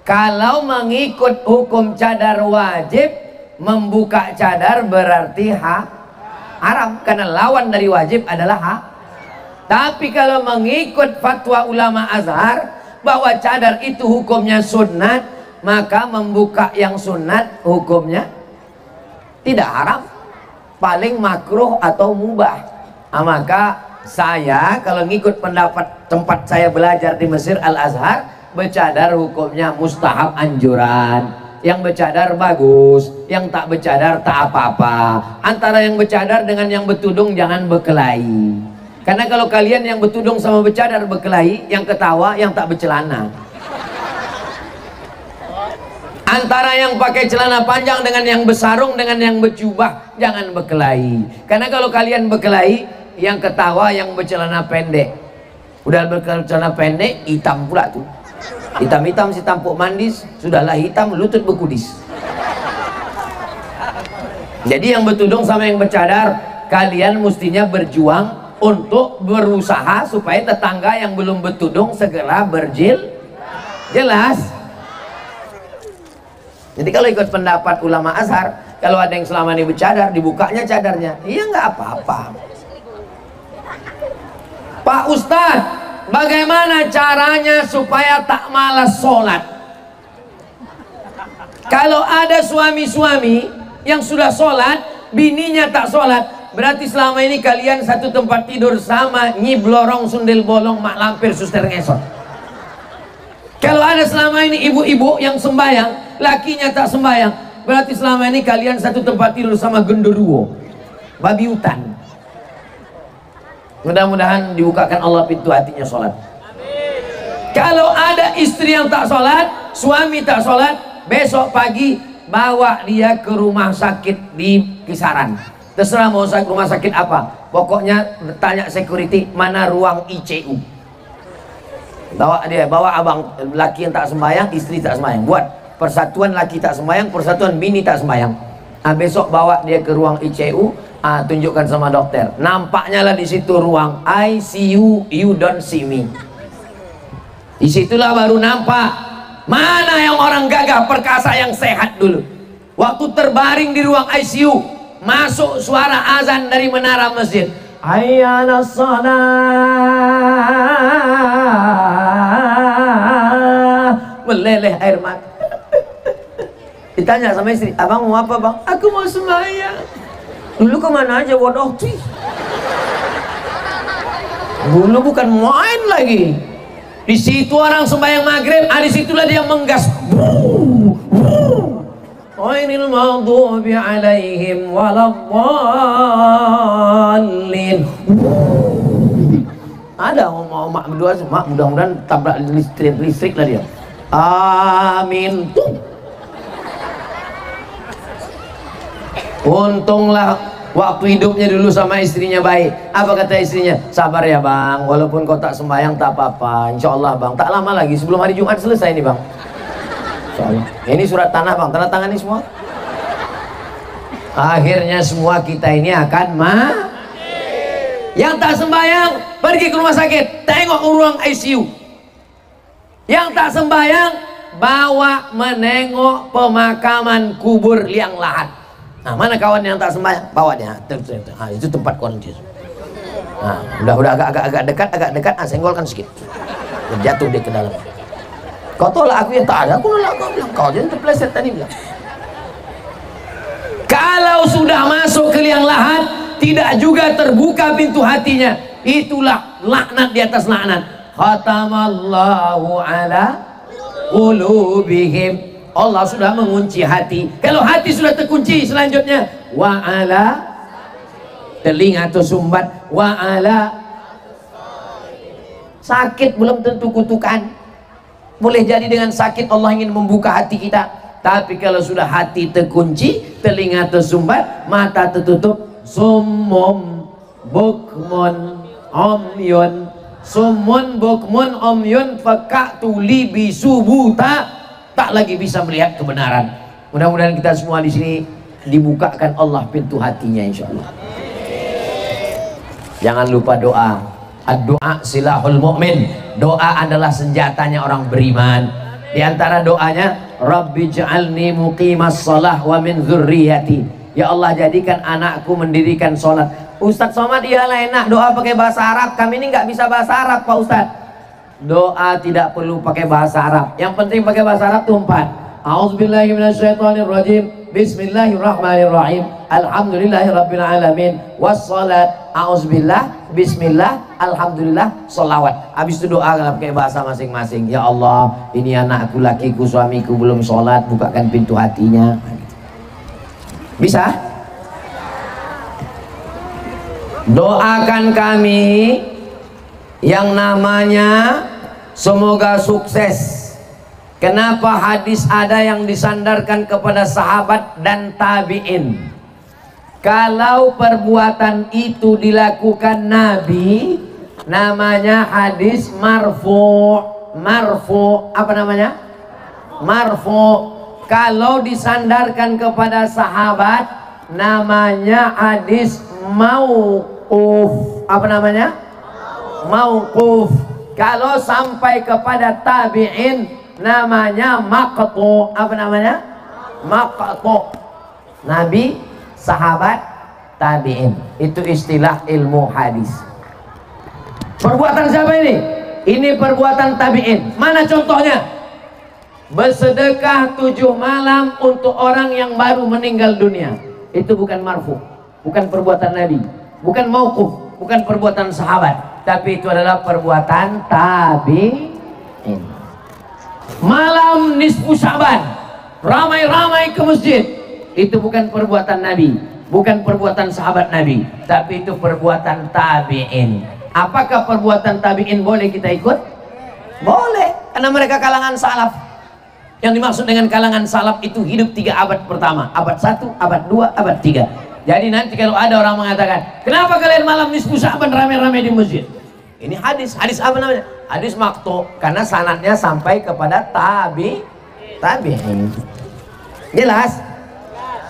Kalau mengikut hukum cadar wajib, membuka cadar berarti haram, karena lawan dari wajib adalah Tapi kalau mengikut fatwa ulama Azhar bahwa cadar itu hukumnya sunnat, maka membuka yang sunnat hukumnya tidak haram, paling makruh atau mubah. Maka saya kalau ngikut pendapat tempat saya belajar di Mesir Al-Azhar, bercadar hukumnya mustahab, anjuran. Yang bercadar bagus, yang tak bercadar tak apa-apa. Antara yang bercadar dengan yang bertudung jangan berkelahi. Karena kalau kalian yang bertudung sama bercadar berkelahi, yang ketawa yang tak bercelana. Antara yang pakai celana panjang dengan yang bersarung dengan yang berjubah, jangan berkelahi. Karena kalau kalian berkelahi, yang ketawa yang bercelana pendek. Udah bercelana pendek, hitam pula tuh. Hitam-hitam si tampuk mandis, sudahlah hitam lutut berkudis. Jadi yang bertudung sama yang bercadar, kalian mestinya berjuang untuk berusaha supaya tetangga yang belum bertudung segera jelas. Jadi kalau ikut pendapat ulama Azhar, Kalau ada yang selama ini bercadar, dibukanya cadarnya, iya nggak apa-apa. Pak Ustadz, bagaimana caranya supaya tak malas sholat? Kalau ada suami-suami yang sudah sholat, bininya tak sholat, berarti selama ini kalian satu tempat tidur sama, Nyi Blorong, Sundel Bolong, Mak Lampir, Suster Ngesot. Kalau ada selama ini ibu-ibu yang sembahyang, lakinya tak sembahyang, berarti selama ini kalian satu tempat tidur sama genderuwo, babi hutan. Mudah-mudahan dibukakan Allah pintu hatinya sholat. Kalau ada istri yang tak sholat, suami tak sholat, besok pagi bawa dia ke rumah sakit di Kisaran. Terserah mau rumah sakit apa, pokoknya tanya security mana ruang ICU. Bawa dia, bawa abang laki yang tak sembahyang, istri tak sembahyang. Buat persatuan laki tak sembahyang, persatuan bini tak sembahyang. Besok bawa dia ke ruang ICU, tunjukkan sama dokter. Nampaknya lah di situ ruang ICU, you don't see me. Disitulah baru nampak mana yang orang gagah perkasa yang sehat dulu. Waktu terbaring di ruang ICU, masuk suara azan dari menara masjid. Hayya 'alas shalah. Meleleh air mata. Ditanya sama istri, abang mau apa bang? Aku mau sembahyang. Dulu kemana aja bodoh? Dulu bukan main lagi. Di situ orang sembahyang maghrib, di situlah dia menggas. Ghairil maghdubi alaihim waladdallin. Ada mau mak berdua, mak mudah-mudahan tabrak listrik lah dia. Amin. Untunglah waktu hidupnya dulu sama istrinya baik. Apa kata istrinya? Sabar ya bang, walaupun kau tak sembahyang tak apa-apa, insya Allah bang. Tak lama lagi sebelum hari Jumat selesai nih bang, insya Allah. Ini surat tanah bang, tanda tangan ini semua. Akhirnya semua kita ini akan yang tak sembahyang pergi ke rumah sakit, tengok ruang ICU. Yang tak sembahyang bawa menengok pemakaman kubur liang lahat. Nah, mana kawan yang tak sembahyang? Bawa dia. Itu tempat kunci. Nah, udah agak dekat, senggolkan sedikit. Jatuh dia ke dalam. Kau tolak aku yang tak ada, aku nolak kau bilang. Kau jangan terpleset tadi bilang. Kalau sudah masuk ke liang lahat, tidak juga terbuka pintu hatinya. Itulah laknat di atas laknat. Khatamallahu ala qulubihim. Allah sudah mengunci hati. Kalau hati sudah terkunci, selanjutnya wa'ala telinga tersumbat, wa'ala sakit belum tentu kutukan. Boleh jadi dengan sakit Allah ingin membuka hati kita. Tapi kalau sudah hati terkunci, telinga tersumbat, mata tertutup, summum bukmun umyun, summun bukmun umyun fakatu libi subuta, tak lagi bisa melihat kebenaran. Mudah-mudahan kita semua di sini dibukakan Allah pintu hatinya insya Allah. Jangan lupa doa. Doa silahul mu'min. Doa adalah senjatanya orang beriman. Di antara doanya, Rabbi ja'alni muqimas shalah wa min dzurriyyati. Ya Allah, jadikan anakku mendirikan sholat. Ustadz Somad, iyalah enak doa pakai bahasa Arab. Kami ini nggak bisa bahasa Arab Pak Ustadz. Doa tidak perlu pakai bahasa Arab. Yang penting pakai bahasa Arab itu 4. A'udzubillahi minasyaitonirrajim. Bismillahirrahmanirrahim. Alhamdulillahirabbil alamin. Wassalat. A'udzubillah. Bismillah. Alhamdulillah. Sholawat. Habis itu doa pakai bahasa masing-masing. Ya Allah, ini anakku, lakiku, suamiku belum sholat, bukakan pintu hatinya. Bisa? Doakan kami yang namanya semoga sukses. Kenapa hadis ada yang disandarkan kepada sahabat dan tabi'in? Kalau perbuatan itu dilakukan Nabi, namanya hadis marfu. Marfu, apa namanya? Marfu. Kalau disandarkan kepada sahabat, namanya hadis mauquf. Apa namanya? Mauquf. Kalau sampai kepada tabi'in, namanya maqtu. Apa namanya? Maqtu. Nabi, sahabat, tabi'in. Itu istilah ilmu hadis. Perbuatan siapa ini? Ini perbuatan tabi'in. Mana contohnya? Bersedekah 7 malam untuk orang yang baru meninggal dunia. Itu bukan marfu, bukan perbuatan Nabi, bukan mauquf, bukan perbuatan sahabat, tapi itu adalah perbuatan tabi'in. Malam nisfu Sya'ban, ramai-ramai ke masjid. Itu bukan perbuatan Nabi, bukan perbuatan sahabat Nabi, tapi itu perbuatan tabi'in. Apakah perbuatan tabi'in boleh kita ikut? Boleh, karena mereka kalangan salaf. Yang dimaksud dengan kalangan salaf itu hidup 3 abad pertama, abad 1, abad 2, abad 3. Jadi nanti kalau ada orang mengatakan, kenapa kalian malam nisfu Sya'ban ramai-ramai di masjid? Ini hadis apa namanya? Hadis maqtu, karena sanadnya sampai kepada tabi'in. Jelas?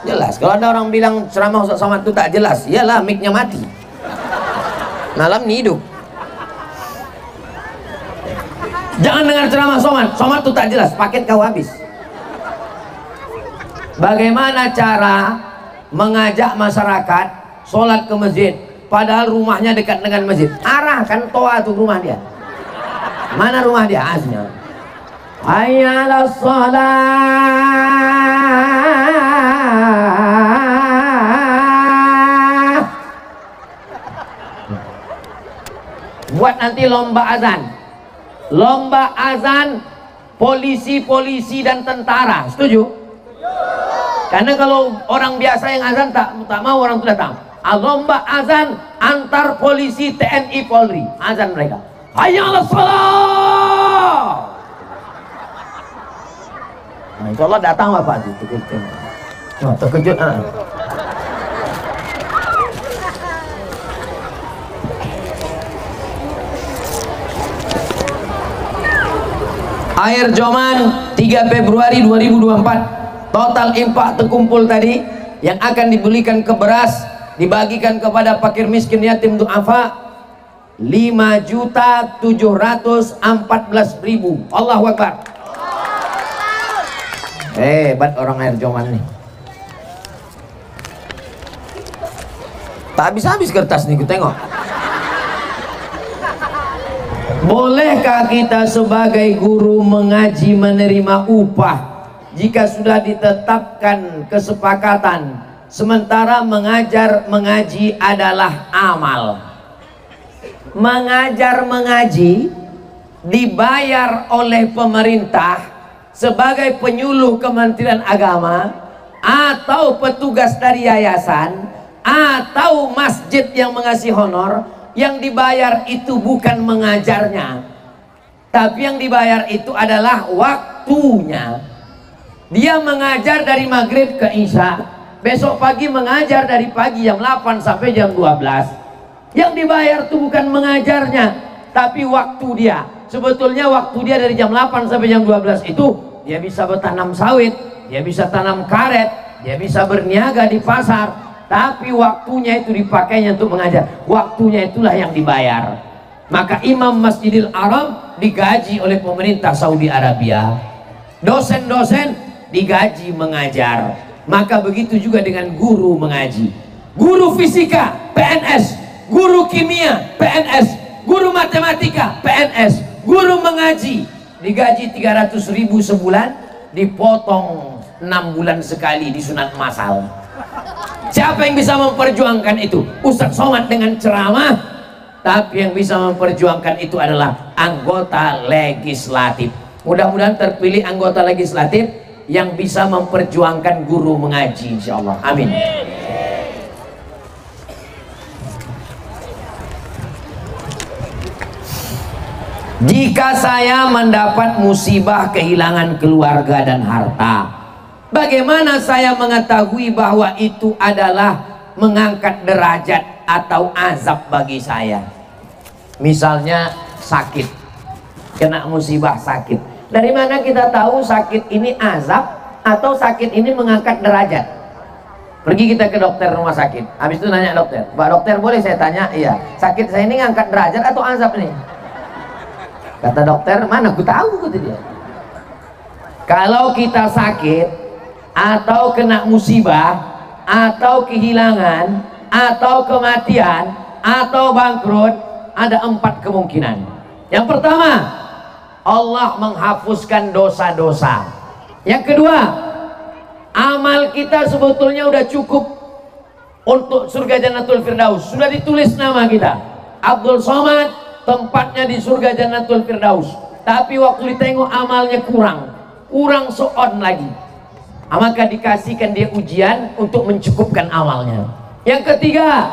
Jelas. Kalau ada orang bilang ceramah Ustaz Somad itu tak jelas, iyalah mic-nya mati. Malam ini hidup. Jangan dengar ceramah Somad itu tak jelas, paket kau habis. Bagaimana cara mengajak masyarakat sholat ke masjid, padahal rumahnya dekat dengan masjid? Arahkan toa tuh rumah dia. Mana rumah dia? Asnya. Hayya 'alas shalah. Buat nanti lomba azan. Lomba azan polisi dan tentara. Setuju? Karena kalau orang biasa yang azan tak mau orang itu datang. Lomba azan antar polisi, TNI, Polri. Azan mereka. Hayya 'alas shalah. Nah, insya Allah datang Bapak itu. Oh, terkejut. Air Joman 3 Februari 2024. Total infak terkumpul tadi yang akan dibelikan ke beras, dibagikan kepada fakir miskin yatim du'afa 5.714.000. Allahu Akbar. Hebat orang Air Joman nih. Tak habis-habis kertas nih, kita tengok. Bolehkah kita sebagai guru mengaji menerima upah jika sudah ditetapkan kesepakatan, sementara mengaji adalah amal? Mengaji dibayar oleh pemerintah sebagai penyuluh Kementerian Agama atau petugas dari yayasan atau masjid yang mengasih honor. Yang dibayar itu bukan mengajarnya, tapi yang dibayar itu adalah waktunya. Dia mengajar dari maghrib ke isya, besok pagi mengajar dari pagi jam 8 sampai jam 12. Yang dibayar itu bukan mengajarnya, tapi waktu dia. Sebetulnya waktu dia dari jam 8 sampai jam 12 itu dia bisa bertanam sawit, dia bisa tanam karet, dia bisa berniaga di pasar. Tapi waktunya itu dipakainya untuk mengajar. Waktunya itulah yang dibayar. Maka imam Masjidil Haram digaji oleh pemerintah Saudi Arabia. Dosen-dosen digaji mengajar. Maka begitu juga dengan guru mengaji. Guru fisika PNS, guru kimia PNS, guru matematika PNS, guru mengaji digaji 300.000 sebulan, dipotong 6 bulan sekali disunat massal. Siapa yang bisa memperjuangkan itu? Ustaz Somad dengan ceramah. Tapi yang bisa memperjuangkan itu adalah anggota legislatif. Mudah-mudahan terpilih anggota legislatif yang bisa memperjuangkan guru mengaji, insyaallah. Amin. Jika saya mendapat musibah kehilangan keluarga dan harta, bagaimana saya mengetahui bahwa itu adalah mengangkat derajat atau azab bagi saya? Misalnya sakit, kena musibah sakit. Dari mana kita tahu sakit ini azab atau sakit ini mengangkat derajat? Pergi kita ke dokter rumah sakit, habis itu nanya dokter, Pak dokter boleh saya tanya? Iya, sakit saya ini ngangkat derajat atau azab nih? Kata dokter, mana aku tahu, kata dia. Kalau kita sakit atau kena musibah, atau kehilangan, atau kematian, atau bangkrut, ada 4 kemungkinan. Yang pertama, Allah menghapuskan dosa-dosa. Yang kedua, amal kita sebetulnya udah cukup untuk surga Jannatul Firdaus. Sudah ditulis nama kita, Abdul Somad, tempatnya di surga Jannatul Firdaus. Tapi waktu ditengok amalnya kurang seon lagi. Maka dikasihkan dia ujian untuk mencukupkan amalnya. Yang ketiga,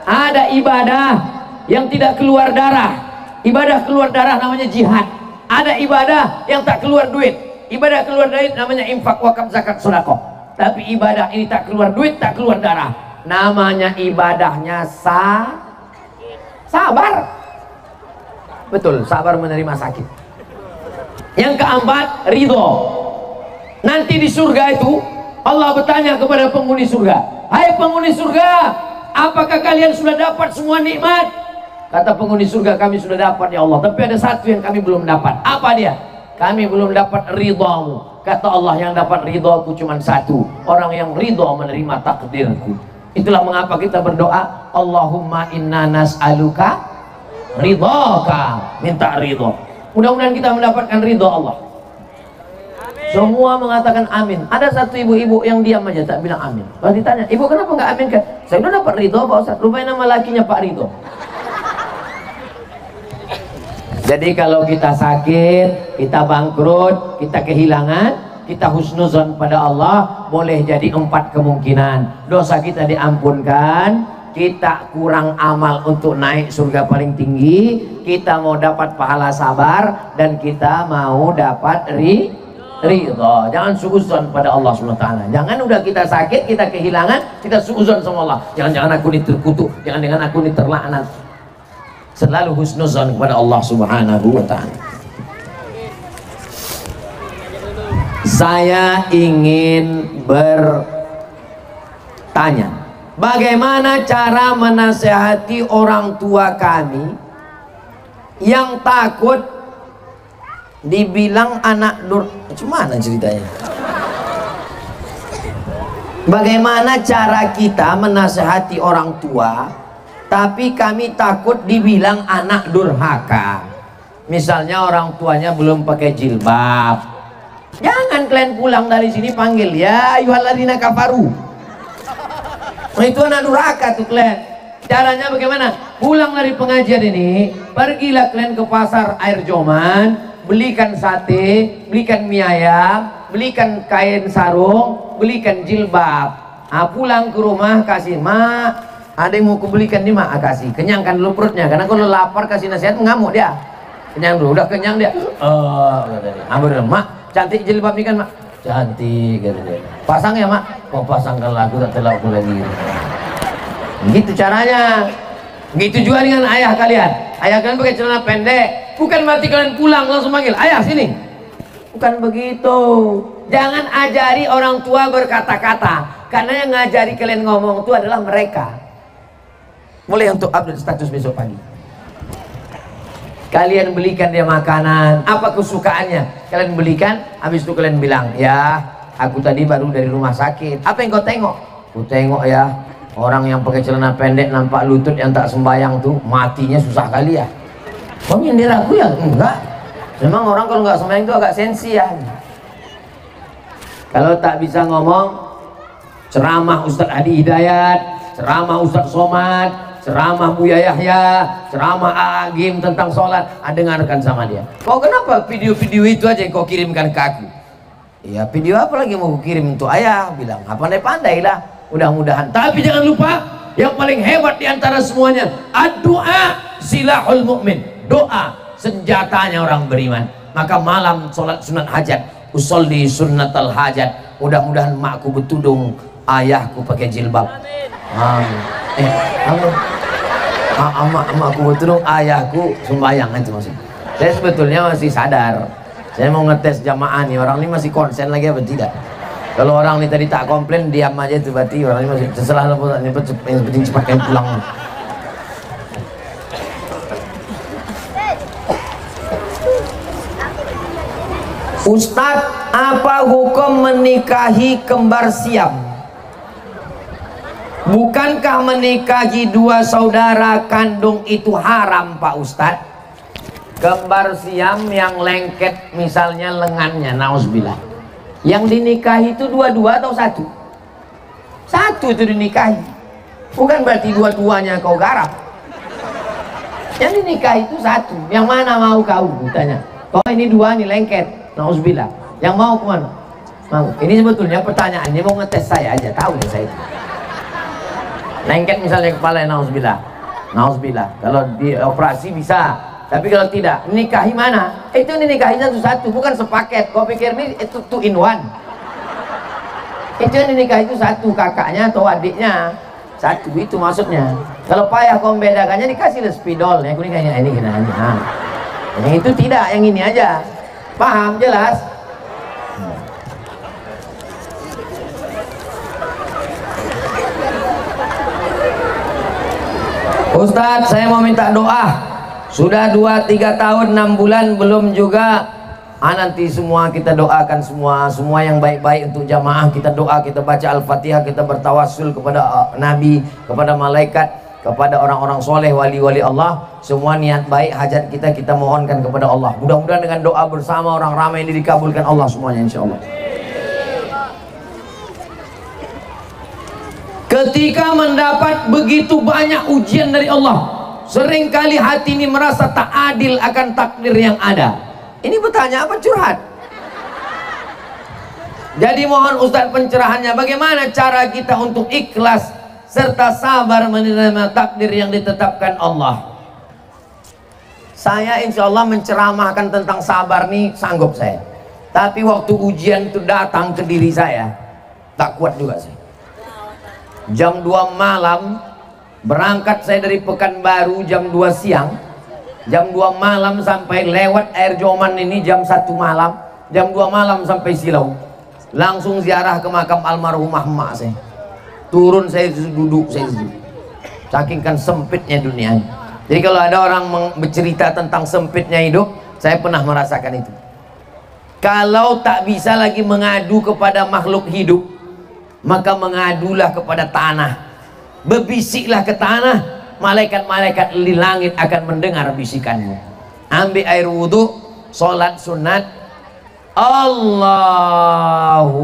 ada ibadah yang tidak keluar darah. Ibadah keluar darah namanya jihad. Ada ibadah yang tak keluar duit. Ibadah keluar duit namanya infak, wakaf, zakat, sedekah. Tapi ibadah ini tak keluar duit, tak keluar darah. Namanya ibadahnya sabar. Betul, sabar menerima sakit. Yang keempat, ridho. Nanti di surga itu Allah bertanya kepada penghuni surga, hai penghuni surga, apakah kalian sudah dapat semua nikmat? Kata penghuni surga, kami sudah dapat ya Allah, tapi ada satu yang kami belum dapat. Apa dia? Kami belum dapat ridhamu. Kata Allah, yang dapat ridhaku cuma satu, orang yang ridha menerima takdirku. Itulah mengapa kita berdoa, Allahumma inna nas'aluka ridhaka, minta ridha. Mudah-mudahan kita mendapatkan ridha Allah. Semua mengatakan amin. Ada satu ibu-ibu yang diam aja, tak bilang amin. Kalau ditanya, ibu kenapa nggak amin kan? Saya udah dapat ridho Pak Ustaz. Rupanya nama lakinya Pak Ridho. Jadi kalau kita sakit, kita bangkrut, kita kehilangan, kita husnuzon pada Allah, boleh jadi 4 kemungkinan. Dosa kita diampunkan, kita kurang amal untuk naik surga paling tinggi, kita mau dapat pahala sabar, dan kita mau dapat ridho. Jangan suuzon pada Allah SWT. Jangan udah kita sakit, kita kehilangan, kita suuzon sama Allah. Jangan-jangan aku ini terkutuk, jangan-jangan aku ini terlaknat. Selalu husnuzon kepada Allah Subhanahu wa ta'ala. Saya ingin bertanya, bagaimana cara menasehati orang tua kami yang takut dibilang anak Gimana ceritanya? Bagaimana cara kita menasehati orang tua tapi kami takut dibilang anak durhaka? Misalnya orang tuanya belum pakai jilbab, jangan kalian pulang dari sini panggil ya ayyuhalladzina kafaru. Itu anak durhaka tuh kalian. Caranya bagaimana? Pulang dari pengajian ini, pergilah kalian ke pasar Air Joman, belikan sate, belikan mie ayam, belikan kain sarung, belikan jilbab. Pulang ke rumah kasih, mak, ada yang mau kubelikan nih mak, kasih. Kenyangkan dulu perutnya, karena kalau lapar kasih nasihat mengamuk dia. Kenyang dulu, udah kenyang dia. Mak, cantik jilbab nih kan mak? Cantik, gitu dia. Pasang ya mak? Kok pasang kalau aku tak telah aku lagi. Gitu caranya. Gitu juga dengan ayah kalian. Ayah kalian pakai celana pendek, bukan berarti kalian pulang langsung manggil ayah sini. Bukan begitu. Jangan ajari orang tua berkata-kata, karena yang ngajari kalian ngomong itu adalah mereka. Mulai untuk update status besok pagi. Kalian belikan dia makanan, apa kesukaannya, kalian belikan. Habis itu kalian bilang, ya aku tadi baru dari rumah sakit. Apa yang kau tengok? Ku tengok ya, orang yang pakai celana pendek nampak lutut yang tak sembayang tuh matinya susah kali ya. Kau nyindir aku ya? Enggak. Memang orang kalau nggak sembahyang itu agak sensi ya. Kalau tak bisa ngomong, ceramah Ustadz Adi Hidayat, ceramah Ustadz Somad, ceramah Buya Yahya, ceramah Agim tentang sholat, dengarkan sama dia. Kau kenapa video-video itu aja yang kau kirimkan ke aku? Ya video apa lagi mau kirim untuk ayah? Bilang, pandai-pandai lah. Mudah-mudahan. Tapi jangan lupa, yang paling hebat diantara semuanya, doa silahul mu'min. Doa senjatanya orang beriman. Maka malam sholat sunat hajat, usolli sunnatal hajat. Mudah-mudahan makku bertudung, ayahku pakai jilbab. Makku bertudung, ayahku sembahyang, itu maksudnya. Saya sebetulnya masih sadar. Saya mau ngetes jamaah nih, orang ini masih konsen lagi apa tidak? Kalau orang ini tadi tak komplain, diam aja itu berarti orang ini masih terserah lah, yang penting cepat kalian pulang. Ustadz, apa hukum menikahi kembar siam? Bukankah menikahi dua saudara kandung itu haram Pak Ustadz? Kembar siam yang lengket misalnya lengannya, nauzubillah, yang dinikahi itu dua-dua atau satu? Satu itu dinikahi, bukan berarti dua-duanya kau garap. Yang dinikahi itu satu. Yang mana mau kau? Tanya. Oh ini dua nih lengket, nauzubillah. Yang mau kemana? Mau. Ini sebetulnya pertanyaannya mau ngetes saya aja, tahu ya saya itu. Lengket misalnya kepala, nauzubillah. Nauzubillah. Kalau di operasi bisa, tapi kalau tidak, nikahi mana? Itu dinikahi satu-satu, bukan sepaket. Kau pikir ini itu two in one? Itu yang dinikahi itu satu, kakaknya atau adiknya. Satu itu maksudnya. Kalau payah kau membedakannya, dikasih spidol. Yang kuning kayak ini kena. Nah, yang itu tidak, yang ini aja. Paham jelas? Ustadz, saya mau minta doa. Sudah 2-3 tahun 6 bulan belum juga. Nanti semua kita doakan semua yang baik-baik untuk jamaah. Kita doa, kita baca Al-Fatihah, kita bertawassul kepada Nabi, kepada malaikat, kepada orang-orang soleh, wali-wali Allah. Semua niat baik hajat kita mohonkan kepada Allah. Mudah-mudahan dengan doa bersama orang ramai ini dikabulkan Allah semuanya, insya Allah. Ketika mendapat begitu banyak ujian dari Allah, seringkali hati ini merasa tak adil akan takdir yang ada. Ini bertanya apa curhat? Jadi mohon Ustadz pencerahannya, bagaimana cara kita untuk ikhlas serta sabar menerima takdir yang ditetapkan Allah. Saya insya Allah menceramahkan tentang sabar nih sanggup saya. Tapi waktu ujian itu datang ke diri saya, tak kuat juga saya. Jam 2 malam berangkat saya dari Pekanbaru, jam 2 siang. Jam 2 malam sampai lewat air Joman ini jam 1 malam. Jam 2 malam sampai Silau. Langsung ziarah ke makam almarhumah emak saya. Turun saya duduk, saya duduk. Saking kan sempitnya dunia. Jadi kalau ada orang bercerita tentang sempitnya hidup, saya pernah merasakan itu. Kalau tak bisa lagi mengadu kepada makhluk hidup, maka mengadulah kepada tanah. Berbisiklah ke tanah. Malaikat-malaikat di langit akan mendengar bisikanmu. Ambil air wudhu, sholat sunat, Allahu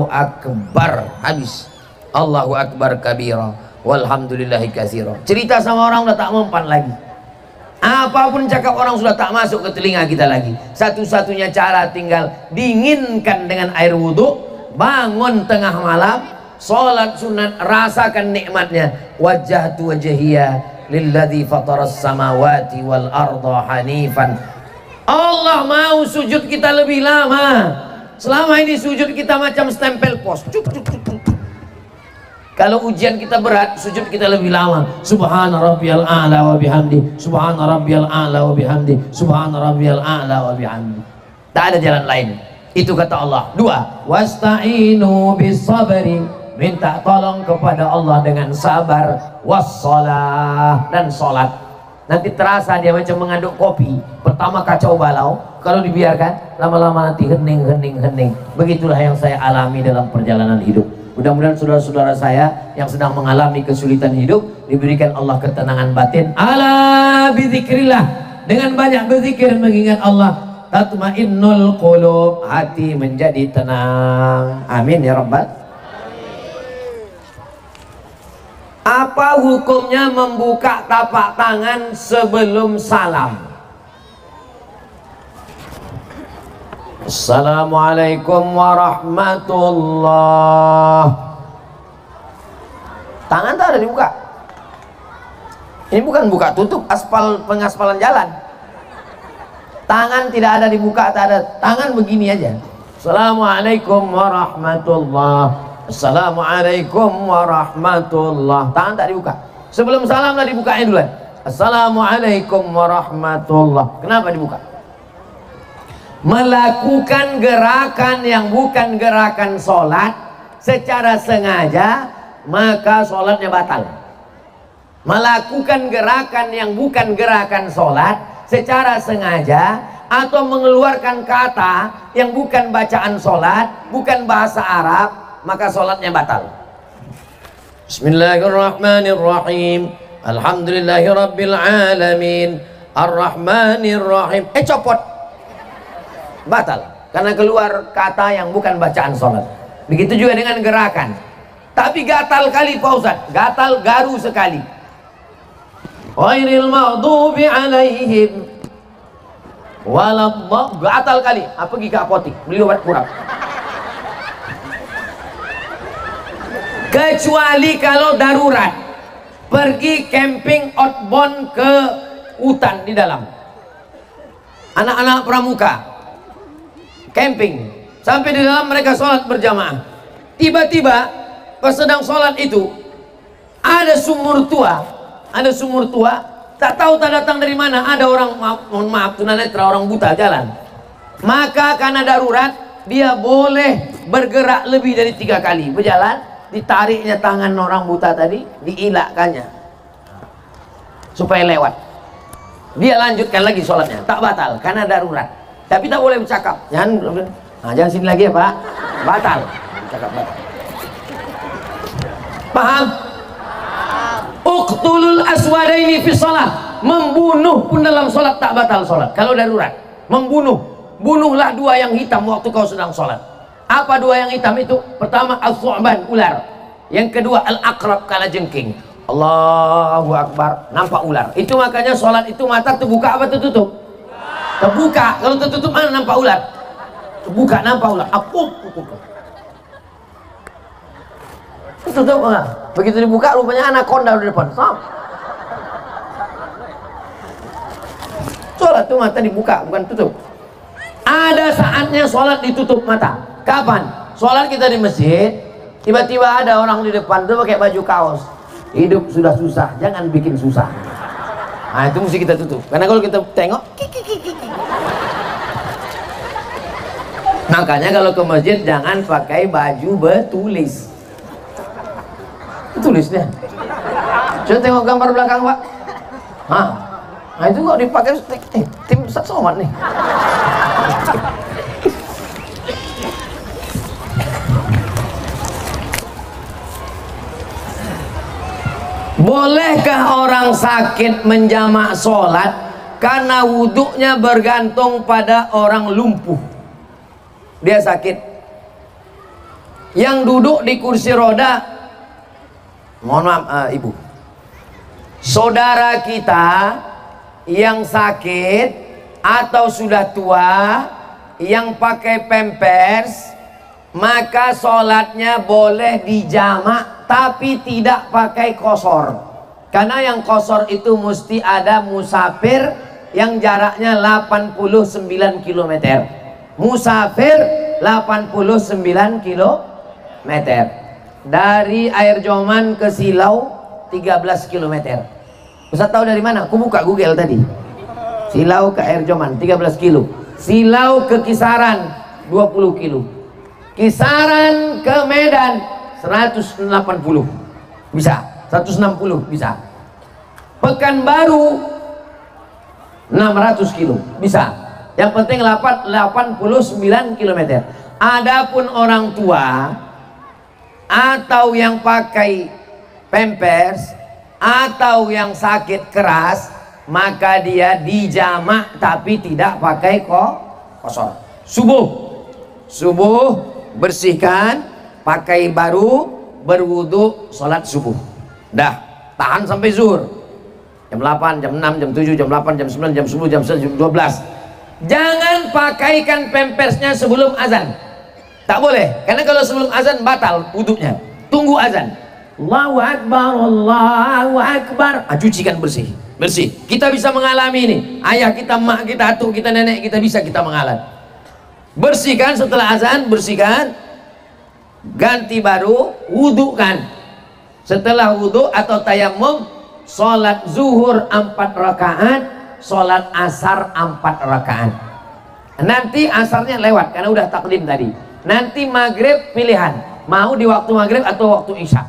Akbar, habis. Allahu Akbar kabira, walhamdulillahi katsira. Cerita sama orang udah tak mempan lagi. Apapun cakap orang sudah tak masuk ke telinga kita lagi. Satu-satunya cara tinggal dinginkan dengan air wudhu, bangun tengah malam, sholat sunat, rasakan nikmatnya. Wajjahtu wajhiya lilladzi fataras samawati wal arda hanifan. Allah mau sujud kita lebih lama. Selama ini sujud kita macam stempel pos. Cuk, cuk, cuk, cuk. Kalau ujian kita berat, sujud kita lebih lama. Subhana rabbiyal a'la wa bihamdi, subhana rabbiyal a'la wa bihamdi, subhana rabbiyal a'la wa bihamdi. Tak ada jalan lain. Itu kata Allah. 2. Wasta'inu bis sabri. Minta tolong kepada Allah dengan sabar, wassalah, dan sholat. Nanti terasa dia macam mengaduk kopi. Pertama kacau balau, kalau dibiarkan lama-lama nanti hening. Begitulah yang saya alami dalam perjalanan hidup. Mudah-mudahan saudara-saudara saya yang sedang mengalami kesulitan hidup diberikan Allah ketenangan batin. Ala bizikrillah, dengan banyak berzikir mengingat Allah, tatmainnul qulub, hati menjadi tenang. Amin ya rabbal. Apa hukumnya membuka tapak tangan sebelum salam? Assalamualaikum warahmatullah. Tangan tak ada dibuka. Ini bukan buka tutup pengaspalan jalan. Tangan tidak ada dibuka, tak ada. Tangan begini aja. Assalamualaikum warahmatullah. Assalamualaikum warahmatullah. Tangan tak dibuka. Sebelum salam lah dibukanya dulu. Assalamualaikum warahmatullah. Kenapa dibuka? Melakukan gerakan yang bukan gerakan sholat secara sengaja, maka sholatnya batal. Melakukan gerakan yang bukan gerakan sholat secara sengaja, atau mengeluarkan kata yang bukan bacaan sholat, bukan bahasa Arab, maka sholatnya batal. Bismillahirrahmanirrahim. Alhamdulillahirabbil alamin. Ar-Rahmanir-Rahim. Copot. Batal. Karena keluar kata yang bukan bacaan sholat. Begitu juga dengan gerakan. Tapi gatal kali Pak Ustadz. Gatal garu sekali. Ghairil maghdubi alaihim waladhdallin. Gatal kali. Pergi ke apotik beli obat kurap. Kecuali kalau darurat, pergi camping outbound ke hutan di dalam, anak-anak pramuka camping sampai di dalam, mereka sholat berjamaah. Tiba-tiba pas sedang sholat itu ada sumur tua, tak tahu tak datang dari mana, ada orang, mohon maaf tunanetra, orang buta jalan. Maka karena darurat dia boleh bergerak lebih dari 3 kali berjalan. Ditariknya tangan orang buta tadi, diilakkannya supaya lewat. Dia lanjutkan lagi sholatnya, tak batal karena darurat. Tapi tak boleh bercakap. Jangan sini lagi ya Pak, batal. Cakap batal. Paham? Uqtulul aswadaini fi sholat. Membunuh pun dalam sholat tak batal sholat. Kalau darurat, bunuhlah 2 yang hitam waktu kau sedang sholat. Apa 2 yang hitam itu? Pertama as-su'ban, ular. Yang kedua al-aqrab, kalajengking. Allahu Akbar, nampak ular. Itu makanya sholat itu mata terbuka apa tertutup? Terbuka. Kalau tertutup mana nampak ular? Terbuka, nampak ular. Tertutup enggak? Begitu dibuka rupanya anaconda di depan. Sholat itu mata dibuka, bukan tutup. Ada saatnya sholat ditutup mata. Kapan? Sholat kita di masjid, tiba-tiba ada orang di depan tuh pakai baju kaos. Hidup sudah susah, jangan bikin susah. Nah itu mesti kita tutup. Karena kalau kita tengok, makanya kalau ke masjid jangan pakai baju bertulis. Tulisnya. Coba tengok gambar belakang Pak. Nah itu kok dipakai tim Ustaz Somad nih. Bolehkah orang sakit menjamak sholat karena wuduknya bergantung pada orang lumpuh? Dia sakit, yang duduk di kursi roda, mohon maaf ibu, saudara kita yang sakit atau sudah tua yang pakai pampers, maka sholatnya boleh dijamak tapi tidak pakai qashar. Karena yang qashar itu mesti ada musafir yang jaraknya 89 km. Musafir 89 km. Dari Air Joman ke Silau 13 km. Ustaz tahu dari mana? Aku buka Google tadi. Silau ke Air Joman 13 kilo. Silau ke Kisaran 20 kilo. Kisaran ke Medan 180 bisa, 160 bisa. Pekanbaru 600 kilo bisa. Yang penting 89 km. Adapun orang tua atau yang pakai pampers atau yang sakit keras, maka dia dijamak tapi tidak pakai qashar. Subuh bersihkan, pakai baru, berwudu, sholat subuh. Dah, tahan sampai zuhur. Jam 8, jam 6, jam 7, jam 8, jam 9, jam 10, jam 11, jam 12. Jangan pakaikan pampersnya sebelum azan. Tak boleh, karena kalau sebelum azan batal wudunya. Tunggu azan. Allahu Akbar, Allahu Akbar. Cucikan bersih. Kita bisa mengalami ini. Ayah kita, mak kita, atuk kita, nenek kita bisa kita mengalami. Bersihkan setelah azan, bersihkan. Ganti baru, wudukan. Setelah wudu atau tayamum, sholat zuhur 4 rakaat, sholat asar 4 rakaat. Nanti asarnya lewat karena udah takdim tadi. Nanti maghrib pilihan, mau di waktu maghrib atau waktu isya.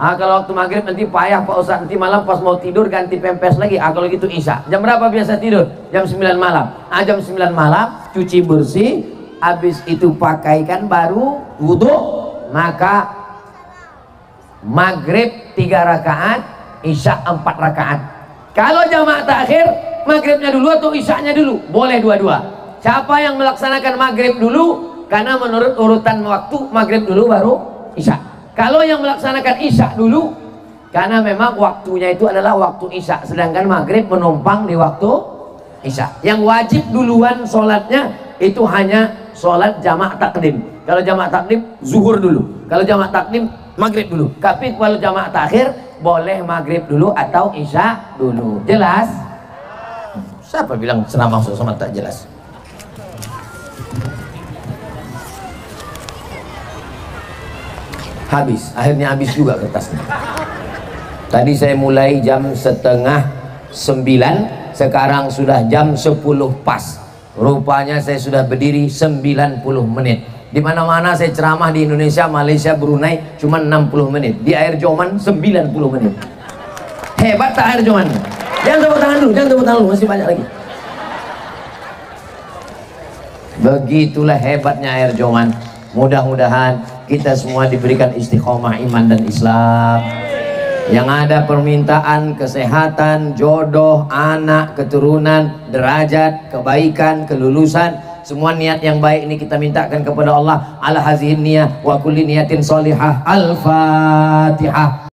Kalau waktu maghrib nanti payah Pak Ustaz, nanti malam pas mau tidur ganti pempes lagi. Kalau gitu isya. Jam berapa biasa tidur? Jam 9 malam. Jam 9 malam cuci bersih, habis itu pakaikan baru wudu, maka maghrib 3 rakaat, isya 4 rakaat. Kalau jamaah takhir, maghribnya dulu atau isyanya dulu, boleh dua-dua. Siapa yang melaksanakan maghrib dulu, karena menurut urutan waktu maghrib dulu baru isya. Kalau yang melaksanakan isya dulu, karena memang waktunya itu adalah waktu isya, sedangkan maghrib menumpang di waktu isya. Yang wajib duluan sholatnya itu hanya sholat jamaah takdim. Kalau jamaah takdim zuhur dulu, kalau jamaah takdim maghrib dulu. Tapi kalau jamaah takhir boleh maghrib dulu atau isya dulu. Jelas? Siapa bilang ceramah sama tak jelas? Habis, akhirnya habis juga kertasnya. Tadi saya mulai jam 8:30, sekarang sudah jam 10 pas. Rupanya saya sudah berdiri 90 menit. Di mana-mana saya ceramah di Indonesia, Malaysia, Brunei cuma 60 menit. Di Air Joman 90 menit. Hebat tak Air Joman? Jangan tepuk tangan dulu, jangan tepuk tangan dulu, masih banyak lagi. Begitulah hebatnya Air Joman. Mudah-mudahan kita semua diberikan istiqomah iman dan Islam. Yang ada permintaan kesehatan, jodoh, anak, keturunan, derajat, kebaikan, kelulusan, semua niat yang baik ini kita mintakan kepada Allah. Ala hazihin niyah wa kulli niyatin sholihah. Al-Fatihah.